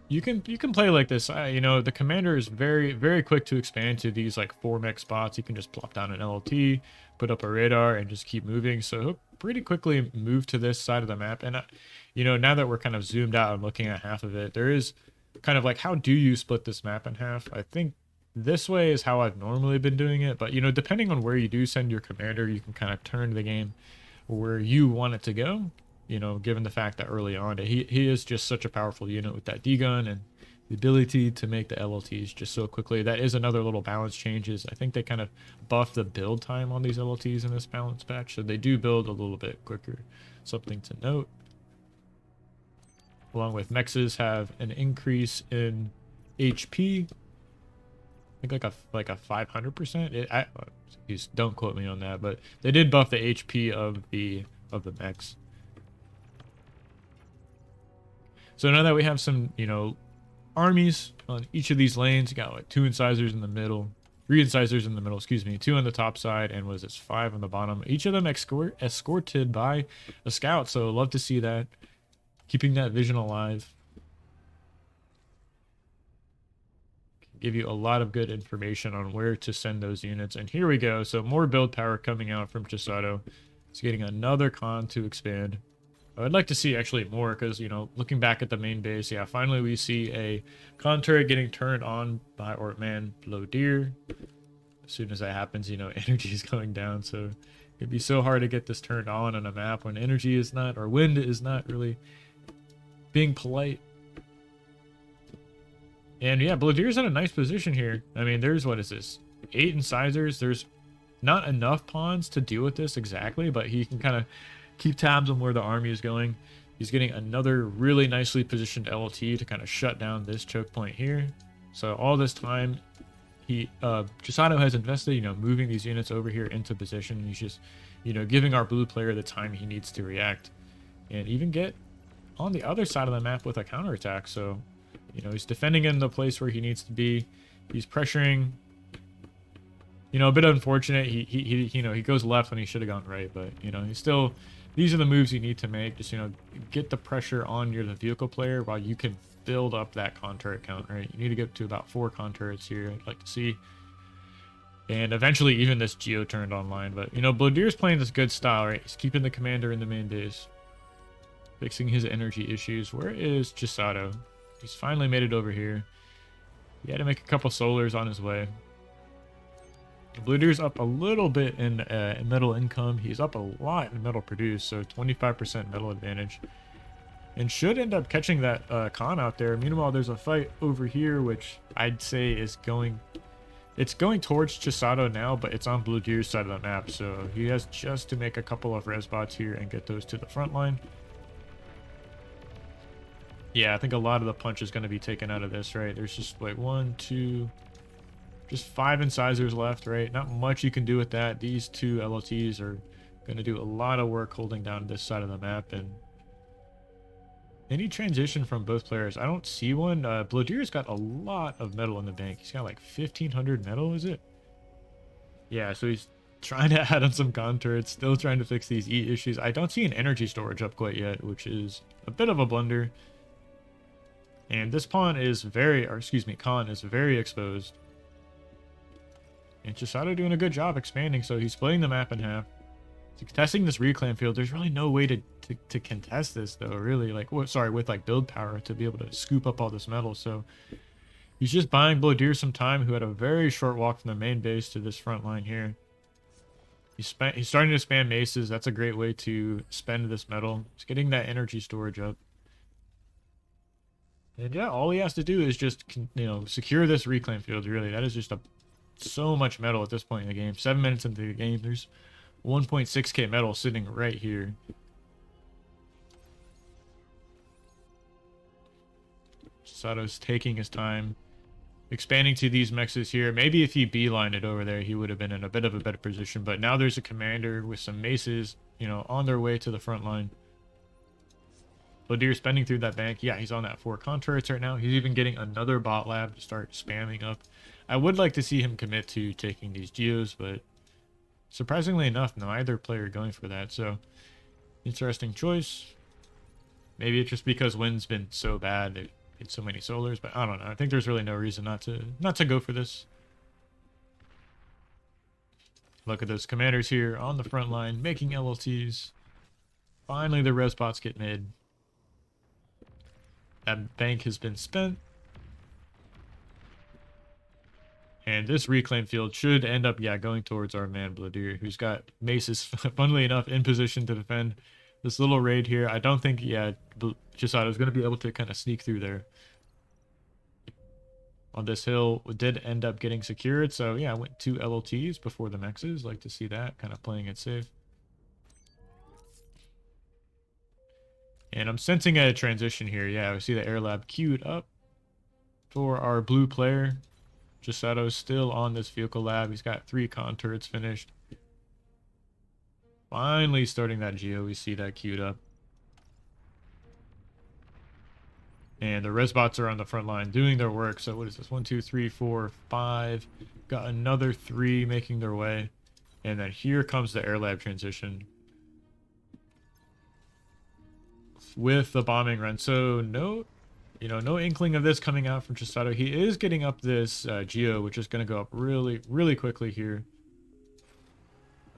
You can play like this. You know, the commander is very quick to expand to these like 4 mech spots. He can just plop down an LLT, put up a radar, and just keep moving. So he'll pretty quickly move to this side of the map. And you know, now that we're kind of zoomed out and looking at half of it, there is kind of like, how do you split this map in half? I think this way is how I've normally been doing it. But you know, depending on where you do send your commander, you can kind of turn the game where you want it to go. You know, given the fact that early on, he is just such a powerful unit with that D-gun and the ability to make the LLTs just so quickly. That is another little balance changes. I think they kind of buff the build time on these LLTs in this balance patch, so they do build a little bit quicker. Something to note. Along with mexes have an increase in HP. I think like a 500%. Don't quote me on that, but they did buff the HP of the mechs. So now that we have some, you know, armies on each of these lanes, you got like 2 incisors in the middle, 3 incisors in the middle, excuse me, 2 on the top side, and was this 5 on the bottom. Each of them escorted by a scout, so love to see that. Keeping that vision alive. Give you a lot of good information on where to send those units. And here we go. So more build power coming out from Chisato. It's getting another con to expand. I'd like to see actually more because, you know, looking back at the main base, yeah, finally we see a con turret getting turned on by our man Blodir. As soon as that happens, you know, energy is going down. So it'd be so hard to get this turned on a map when energy is not, or wind is not really being polite. And yeah, Blodir's in a nice position here. I mean, there's, what is this? 8 incisors. There's not enough pawns to deal with this exactly, but he can kind of keep tabs on where the army is going. He's getting another really nicely positioned LLT to kind of shut down this choke point here. So all this time, Chisato has invested, you know, moving these units over here into position. He's just, you know, giving our blue player the time he needs to react and even get on the other side of the map with a counterattack. So, you know, he's defending in the place where he needs to be. He's pressuring. You know, a bit unfortunate. He you know, he goes left when he should have gone right, but you know, he's still. These are the moves you need to make. Just, you know, get the pressure on the vehicle player while you can build up that con turret count. Right, you need to get to about 4 con turrets here. I'd like to see, and eventually even this Geo turned online. But you know, Blodir's playing this good style. Right, he's keeping the commander in the main base, fixing his energy issues. Where is Chisato? He's finally made it over here. He had to make a couple solars on his way. Blodir's up a little bit in metal income. He's up a lot in metal produced, so 25% metal advantage. And should end up catching that con out there. Meanwhile, there's a fight over here, which I'd say is going... It's going towards Chisato now, but it's on Blodir's side of the map, so he has just to make a couple of res bots here and get those to the front line. Yeah, I think a lot of the punch is going to be taken out of this, right? There's just like 1, 2... Just 5 incisors left, right? Not much you can do with that. These 2 LLTs are going to do a lot of work holding down this side of the map. And any transition from both players, I don't see one. Blodir's got a lot of metal in the bank. He's got like 1,500 metal, is it? Yeah, so he's trying to add on some con turrets, still trying to fix these E issues. I don't see an energy storage up quite yet, which is a bit of a blunder. And this con is very exposed. And Chisato doing a good job expanding, so he's splitting the map in half. So contesting this reclaim field, there's really no way to contest this though, really. Like, sorry, with like build power to be able to scoop up all this metal. So he's just buying Blodir some time, who had a very short walk from the main base to this front line here. He's starting to spam maces. That's a great way to spend this metal. He's getting that energy storage up. And yeah, all he has to do is just, you know, secure this reclaim field, really. That is just so much metal at this point in the game. 7 minutes into the game, there's 1.6k metal sitting right here. Chisato's taking his time, expanding to these mexes here. Maybe if he beelined it over there, he would have been in a bit of a better position. But now there's a commander with some maces, you know, on their way to the front line. Blodir spending through that bank. Yeah, he's on that 4 con turrets right now. He's even getting another bot lab to start spamming up. I would like to see him commit to taking these geos, but surprisingly enough, neither player going for that. So, interesting choice. Maybe it's just because wind's been so bad, they've hit so many solars, but I don't know. I think there's really no reason not to go for this. Look at those commanders here on the front line, making LLTs. Finally, the res bots get made. That bank has been spent. And this reclaim field should end up, yeah, going towards our man Blodir, who's got maces, funnily enough, in position to defend this little raid here. I don't think, yeah, Chisato is going to be able to kind of sneak through there. On this hill, did end up getting secured. So, yeah, I went 2 LLTs before the mexes. Like to see that, kind of playing it safe. And I'm sensing a transition here. Yeah, we see the air lab queued up for our blue player. Chisato still on this vehicle lab. He's got 3 con turrets finished. Finally starting that geo. We see that queued up. And the res bots are on the front line doing their work. So what is this? 1, 2, 3, 4, 5. Got another 3 making their way. And then here comes the air lab transition with the bombing run. So no inkling of this coming out from Chisato. He is getting up this geo, which is going to go up really, really quickly here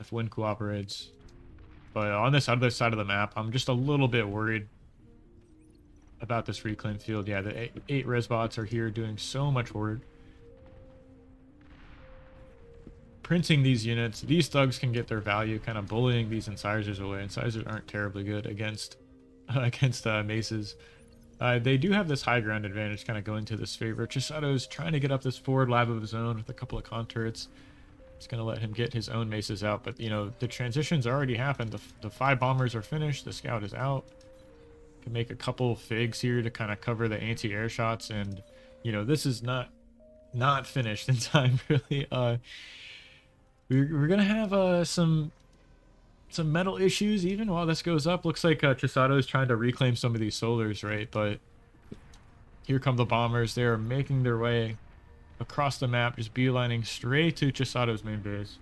if wind cooperates. But on this other side of the map, I'm just a little bit worried about this reclaim field. Yeah, the 8 res bots are here doing so much work. Printing these units. These thugs can get their value, kind of bullying these incisors away. Incisors aren't terribly good against maces. They do have this high ground advantage kind of going to this favor. Chisato's trying to get up this forward lab of his own with a couple of con turrets. It's going to let him get his own maces out. But, you know, the transition's already happened. The 5 bombers are finished. The scout is out. Can make a couple figs here to kind of cover the anti-air shots. And, you know, this is not finished in time, really. We're going to have some metal issues even while this goes up. Looks like Chisato is trying to reclaim some of these solars, right? But here come the bombers. They are making their way across the map, just beelining straight to Chisato's main base.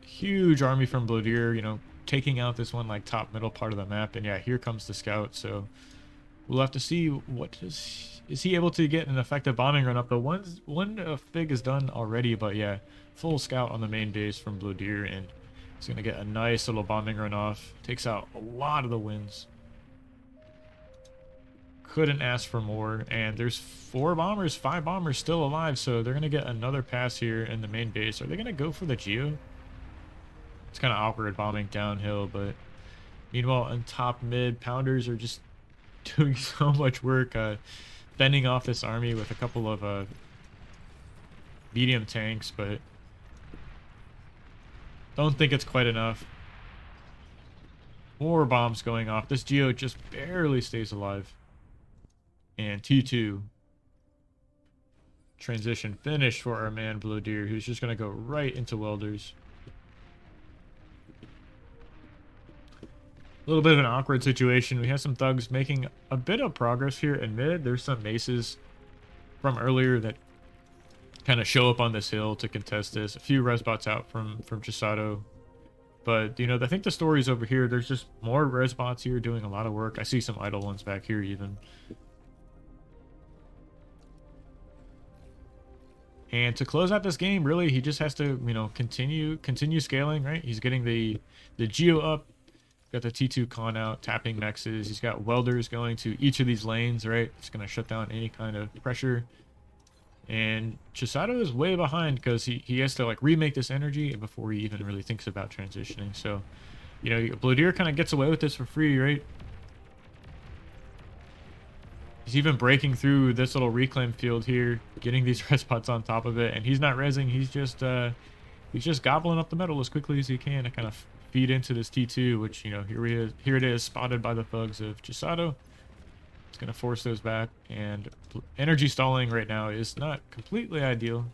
Huge army from Blodir, you know, taking out this one like top middle part of the map. And yeah, here comes the scout. So we'll have to see is he able to get an effective bombing run up. The one fig is done already, but yeah, full scout on the main base from Blodir, and he's going to get a nice little bombing run off. Takes out a lot of the wins. Couldn't ask for more. And there's 5 bombers still alive. So they're going to get another pass here in the main base. Are they going to go for the geo? It's kind of awkward bombing downhill. But meanwhile, on top mid, pounders are just doing so much work. Fending off this army with a couple of medium tanks. But don't think it's quite enough. More bombs going off. This geo just barely stays alive. And T2. Transition finished for our man Blodir, who's just going to go right into welders. A little bit of an awkward situation. We have some thugs making a bit of progress here in mid. There's some maces from earlier that kind of show up on this hill to contest this. A few res bots out from Chisato. But, you know, I think the story's over here. There's just more res bots here doing a lot of work. I see some idle ones back here even. And to close out this game, really, he just has to, you know, continue scaling, right? He's getting the geo up. Got the T2 con out, tapping mexes. He's got welders going to each of these lanes, right? It's going to shut down any kind of pressure. And Chisato is way behind because he has to, like, remake this energy before he even really thinks about transitioning. So, you know, Blodir kind of gets away with this for free, right? He's even breaking through this little reclaim field here, getting these res pots on top of it, and he's not rezzing. He's just gobbling up the metal as quickly as he can to kind of feed into this T2, which, you know, here it is, spotted by the thugs of Chisato. It's going to force those back, and energy stalling right now is not completely ideal.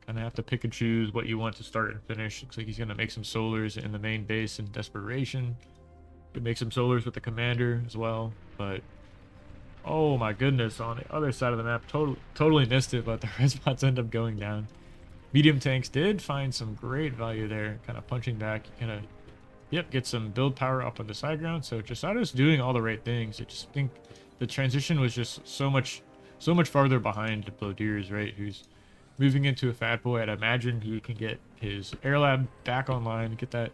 Kind of have to pick and choose what you want to start and finish. Looks like he's going to make some solars in the main base in desperation. Could make some solars with the commander as well, but oh my goodness, on the other side of the map, totally missed it, but the red spots end up going down. Medium tanks did find some great value there, kind of punching back. Kind of, yep, get some build power up on the side ground. So Chisato's doing all the right things. I just think the transition was just so much farther behind Blodir's, right? Who's moving into a fat boy. I'd imagine he can get his air lab back online, get that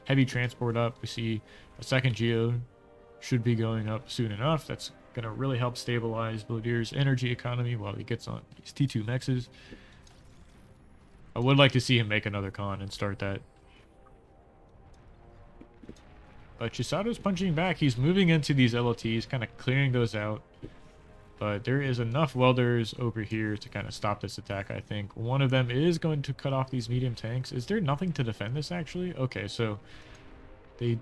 heavy transport up. We see a second geo should be going up soon enough. That's going to really help stabilize Blodir's energy economy while he gets on these T2 mexes. I would like to see him make another con and start that. But Chisato's punching back. He's moving into these LLTs, kind of clearing those out. But there is enough welders over here to kind of stop this attack, I think. One of them is going to cut off these medium tanks. Is there nothing to defend this, actually? Okay, so they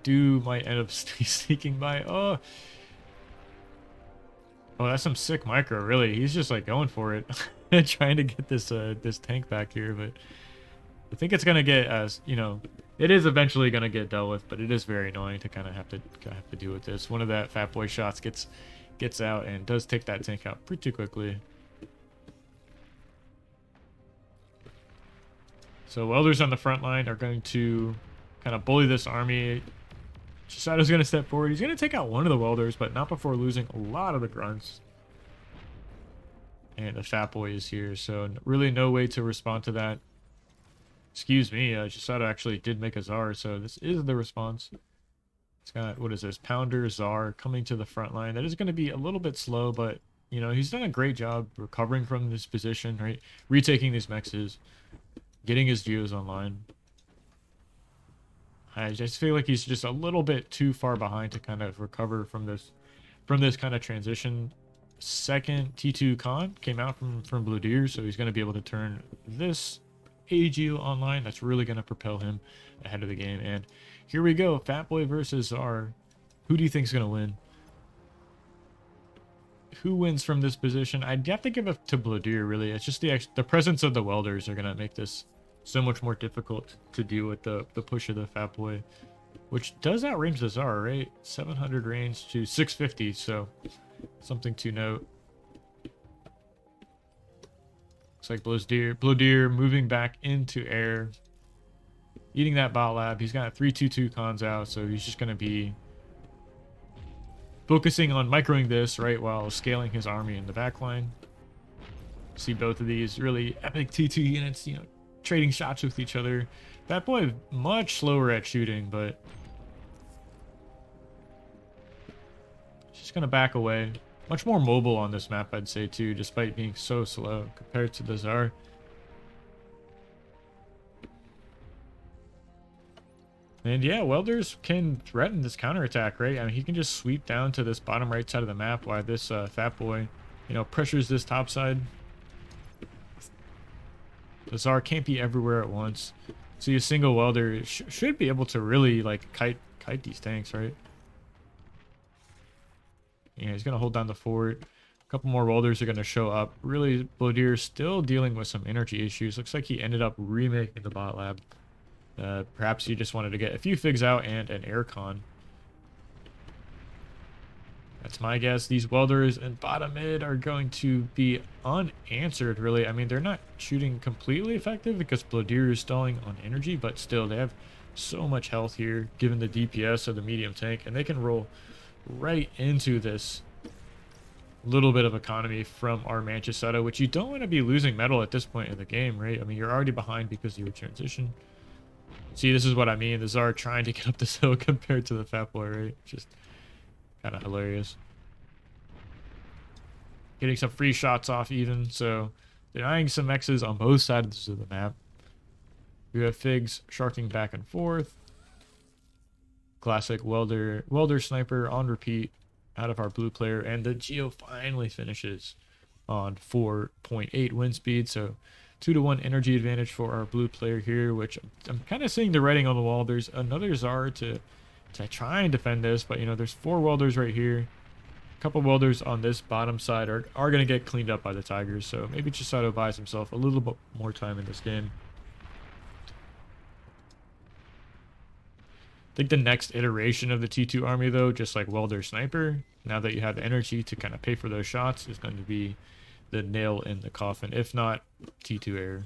might end up sneaking by. Oh, that's some sick micro, really. He's just, like, going for it. Trying to get this this tank back here, but I think it's going to get, it is eventually going to get dealt with, but it is very annoying to kind of have to deal with this. One of that fat boy shots gets out and does take that tank out pretty quickly. So welders on the front line are going to kind of bully this army. Chisato's going to step forward. He's going to take out one of the welders, but not before losing a lot of the grunts. And the fat boy is here, so really no way to respond to that. Excuse me, Chisato actually did make a Czar, so this is the response. It's got, what is this, Pounder, Czar coming to the front line. That is going to be a little bit slow, but, you know, he's done a great job recovering from this position, right? Retaking these mexes, getting his geos online. I just feel like he's just a little bit too far behind to kind of recover from this kind of transition. Second T2 con came out from Blodir, so he's going to be able to turn this AGO online. That's really going to propel him ahead of the game. And here we go, Fatboy versus Czar. Who do you think is going to win? Who wins from this position? I'd have to give it to Blodir, really. It's just the presence of the welders are going to make this so much more difficult to deal with the push of the Fatboy, which does outrange the Czar, right? 700 range to 650, so something to note. Looks like Blodir moving back into air, eating that bot lab. He's got 3-2-2 cons out, so he's just going to be focusing on microing this, right, while scaling his army in the backline. See both of these really epic T2 units, you know, trading shots with each other. That boy much slower at shooting, but just going to back away. Much more mobile on this map, I'd say, too, despite being so slow compared to the Czar. And yeah, welders can threaten this counterattack, right? I mean, he can just sweep down to this bottom right side of the map while this fat boy, you know, pressures this top side. The Czar can't be everywhere at once. So a single welder should be able to really, like, kite these tanks, right? Yeah, he's going to hold down the fort. A couple more welders are going to show up. Really, Blodir still dealing with some energy issues. Looks like he ended up remaking the bot lab. Perhaps he just wanted to get a few figs out and an aircon. That's my guess. These welders in bottom mid are going to be unanswered, really. I mean, they're not shooting completely effective because Blodir is stalling on energy, but still, they have so much health here, given the DPS of the medium tank, and they can roll right into this little bit of economy from our man Chisato, which you don't want to be losing metal at this point in the game, right? I mean, you're already behind because of your transition. See, this is what I mean. The Czar trying to get up this hill compared to the fat boy, right? Just kind of hilarious. Getting some free shots off even, so denying some X's on both sides of the map. We have Figs sharking back and forth. Classic welder sniper on repeat out of our blue player, and the Geo finally finishes on 4.8 wind speed, so 2-to-1 energy advantage for our blue player here, which I'm kind of seeing the writing on the wall. There's another Czar to to try and defend this, but you know, there's 4 welders right here. A couple welders on this bottom side are going to get cleaned up by the Tigers, so maybe Chisato buys himself a little bit more time in this game. I think the next iteration of the T2 army, though, just like welder sniper, now that you have energy to kind of pay for those shots, is going to be the nail in the coffin. If not, T2 air.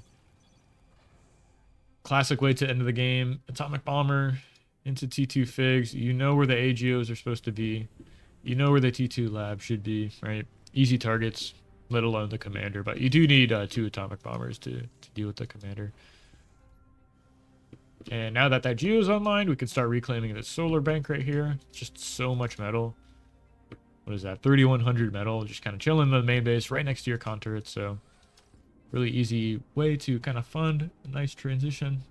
Classic way to end the game. Atomic bomber into T2 figs. You know where the AGOs are supposed to be. You know where the T2 lab should be, right? Easy targets, let alone the commander. But you do need 2 atomic bombers to deal with the commander. And now that Geo is online, we can start reclaiming this solar bank right here. Just so much metal. What is that? 3,100 metal. Just kind of chilling in the main base right next to your con turret. So really easy way to kind of fund a nice transition.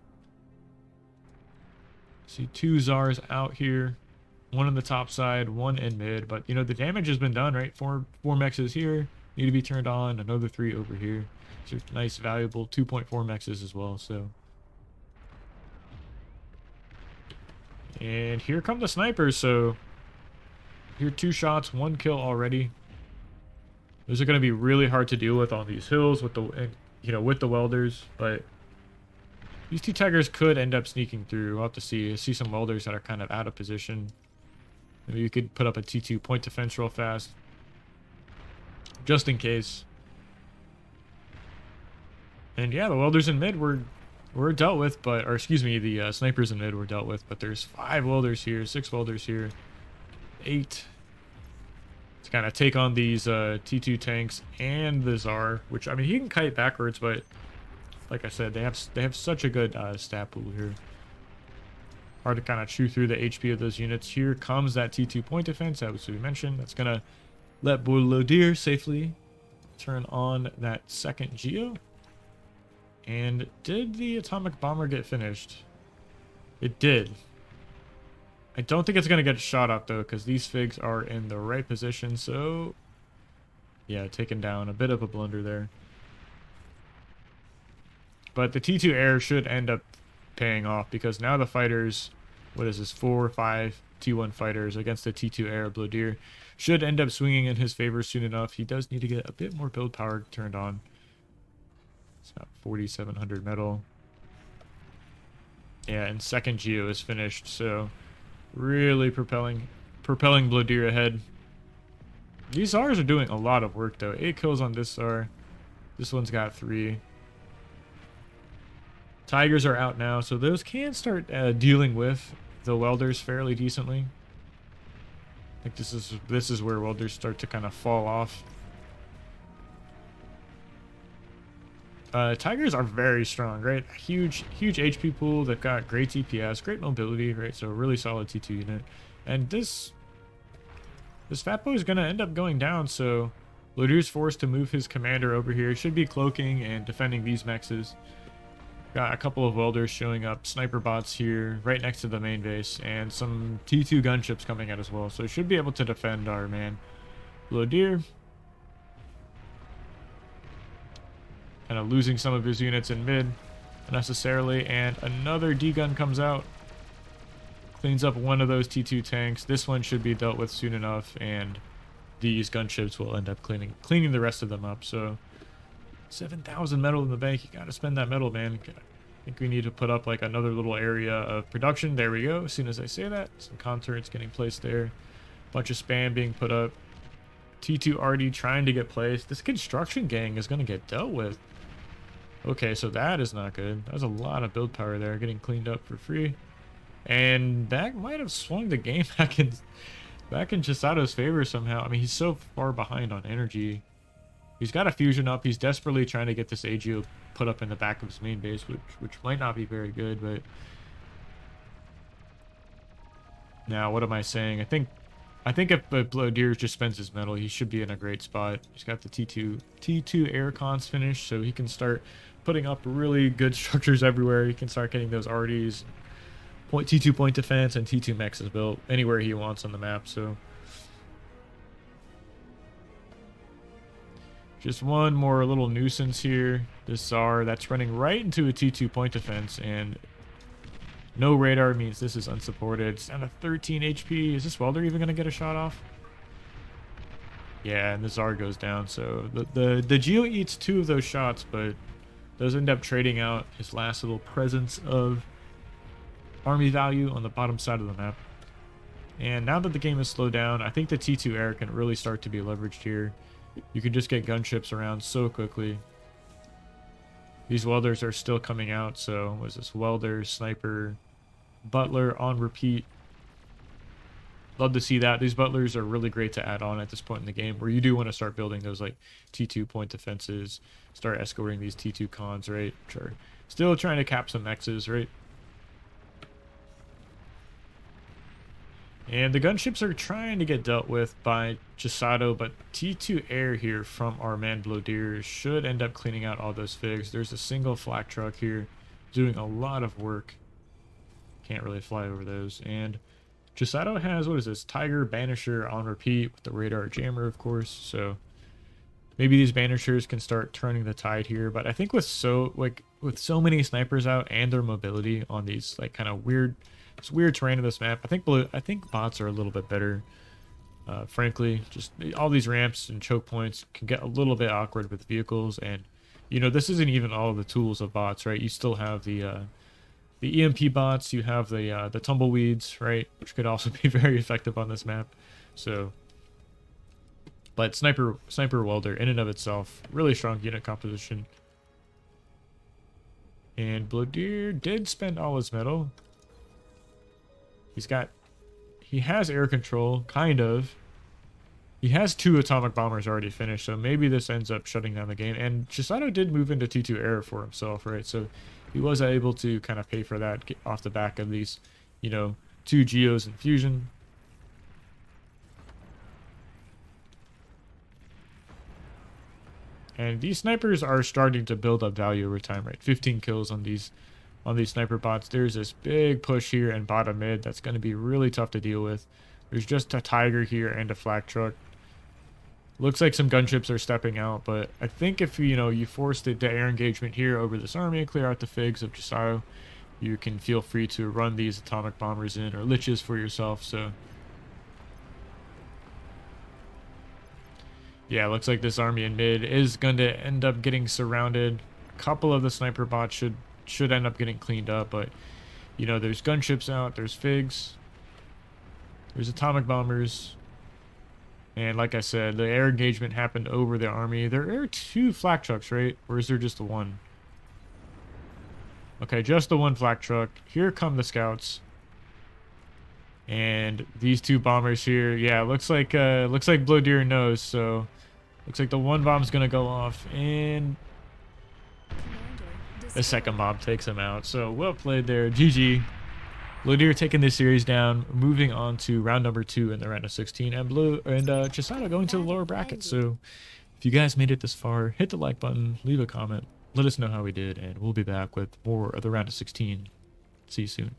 See 2 Zars out here. 1 on the top side, 1 in mid. But, you know, the damage has been done, right? 4 mexes here need to be turned on. Another 3 over here. So nice, valuable 2.4 mexes as well. So... and here come the snipers, so here 2 shots, 1 kill already. Those are going to be really hard to deal with on these hills with the, you know, with the welders, but these 2 Tigers could end up sneaking through. We'll have to see. I see some welders that are kind of out of position. Maybe you could put up a T2 point defense real fast, just in case. And yeah, the welders in mid were dealt with, but, or excuse me, the snipers in mid were dealt with, but there's 5 welders here, 6 welders here, 8 to kind of take on these T2 tanks and the Tsar, which, I mean, he can kite backwards, but like I said, they have such a good stat pool here. Hard to kind of chew through the HP of those units. Here comes that T2 point defense, that was what we mentioned. That's gonna let Blodir safely turn on that second Geo. And did the atomic bomber get finished? It did. I don't think it's going to get shot up, though, because these figs are in the right position. So, yeah, taken down. A bit of a blunder there. But the T2 air should end up paying off, because now the fighters, what is this, 4 or 5 T1 fighters against the T2 air Blodir should end up swinging in his favor soon enough. He does need to get a bit more build power turned on. It's got 4,700 metal. Yeah, and second Geo is finished, so really propelling Blodir ahead. These Zars are doing a lot of work, though. 8 kills on this Zar. This one's got 3. Tigers are out now, so those can start dealing with the welders fairly decently. I think this is where welders start to kind of fall off. Tigers are very strong, right? Huge HP pool. They've got great DPS, great mobility, right? So a really solid T2 unit. And this fat boy is going to end up going down, so Blodir's forced to move his commander over here. Should be cloaking and defending these mexes. Got a couple of welders showing up, sniper bots here right next to the main base, and some T2 gunships coming out as well. So should be able to defend our man Blodir. Kind of losing some of his units in mid unnecessarily, and another D-gun comes out. Cleans up one of those T2 tanks. This one should be dealt with soon enough, and these gunships will end up cleaning the rest of them up. So 7,000 metal in the bank. You gotta spend that metal, man. I think we need to put up like another little area of production. There we go. As soon as I say that, some con turrets getting placed there. Bunch of spam being put up. T2 already trying to get placed. This construction gang is gonna get dealt with. Okay, so that is not good. That was a lot of build power there getting cleaned up for free. And that might have swung the game back in Chisato's favor somehow. I mean, he's so far behind on energy. He's got a fusion up. He's desperately trying to get this AGO put up in the back of his main base, which might not be very good, but now what am I saying? I think if Blodir just spends his metal, he should be in a great spot. He's got the T2 air cons finished, so he can start putting up really good structures everywhere. He can start getting those RDs, T2 point defense, and T2 mexes built anywhere he wants on the map. So just one more little nuisance here. This Tsar that's running right into a T2 point defense, and No radar means this is unsupported. It's down to 13 HP. Is this welder even going to get a shot off? Yeah, and the Tsar goes down. So the Geo eats 2 of those shots, but does end up trading out his last little presence of army value on the bottom side of the map. And now that the game has slowed down, I think the T2 air can really start to be leveraged here. You can just get gunships around so quickly. These welders are still coming out, so what is this? Welder, sniper, butler on repeat. Love to see that. These butlers are really great to add on at this point in the game, where you do want to start building those like T2 point defenses, start escorting these T2 cons, right? Sure. Still trying to cap some X's, right? And the gunships are trying to get dealt with by Chisato, but T2 air here from our man Blodir should end up cleaning out all those figs. There's a single flak truck here doing a lot of work. Can't really fly over those. And Chisato has, what is this? Tiger Banisher on repeat with the radar jammer, of course. So maybe these Banishers can start turning the tide here. But I think with so many snipers out and their mobility on these like kind of weird terrain of this map, I think bots are a little bit better. Frankly, just all these ramps and choke points can get a little bit awkward with vehicles, and you know this isn't even all the tools of bots, right? You still have the EMP bots, you have the tumbleweeds, right, which could also be very effective on this map. So, but sniper welder in and of itself, really strong unit composition. And Blodir did spend all his metal. He has air control, kind of. He has 2 atomic bombers already finished, so maybe this ends up shutting down the game. And Chisato did move into T2 air for himself, right? So he was able to kind of pay for that off the back of these, you know, 2 Geos in fusion. And these snipers are starting to build up value over time, right? 15 kills on these sniper bots. There's this big push here and bottom mid that's going to be really tough to deal with. There's just a Tiger here and a flak truck. Looks like some gunships are stepping out, but I think if you force the air engagement here over this army and clear out the figs of Chisato, you can feel free to run these atomic bombers in or liches for yourself. So yeah, looks like this army in mid is going to end up getting surrounded. A couple of the sniper bots should end up getting cleaned up, but you know there's gunships out, there's figs, there's atomic bombers, and like I said, the air engagement happened over the army. There are 2 flak trucks, right? Or is there just the one? Okay, just the one flak truck. Here come the scouts, and these 2 bombers here. Yeah, looks like Blodir knows. So looks like the one bomb's gonna go off, and the second bomb takes him out. So well played there. GG. Blodir taking this series down, moving on to round number 2 in the round of 16, and Chisato going to the lower bracket. So if you guys made it this far, hit the like button, leave a comment, let us know how we did, and we'll be back with more of the round of 16. See you soon.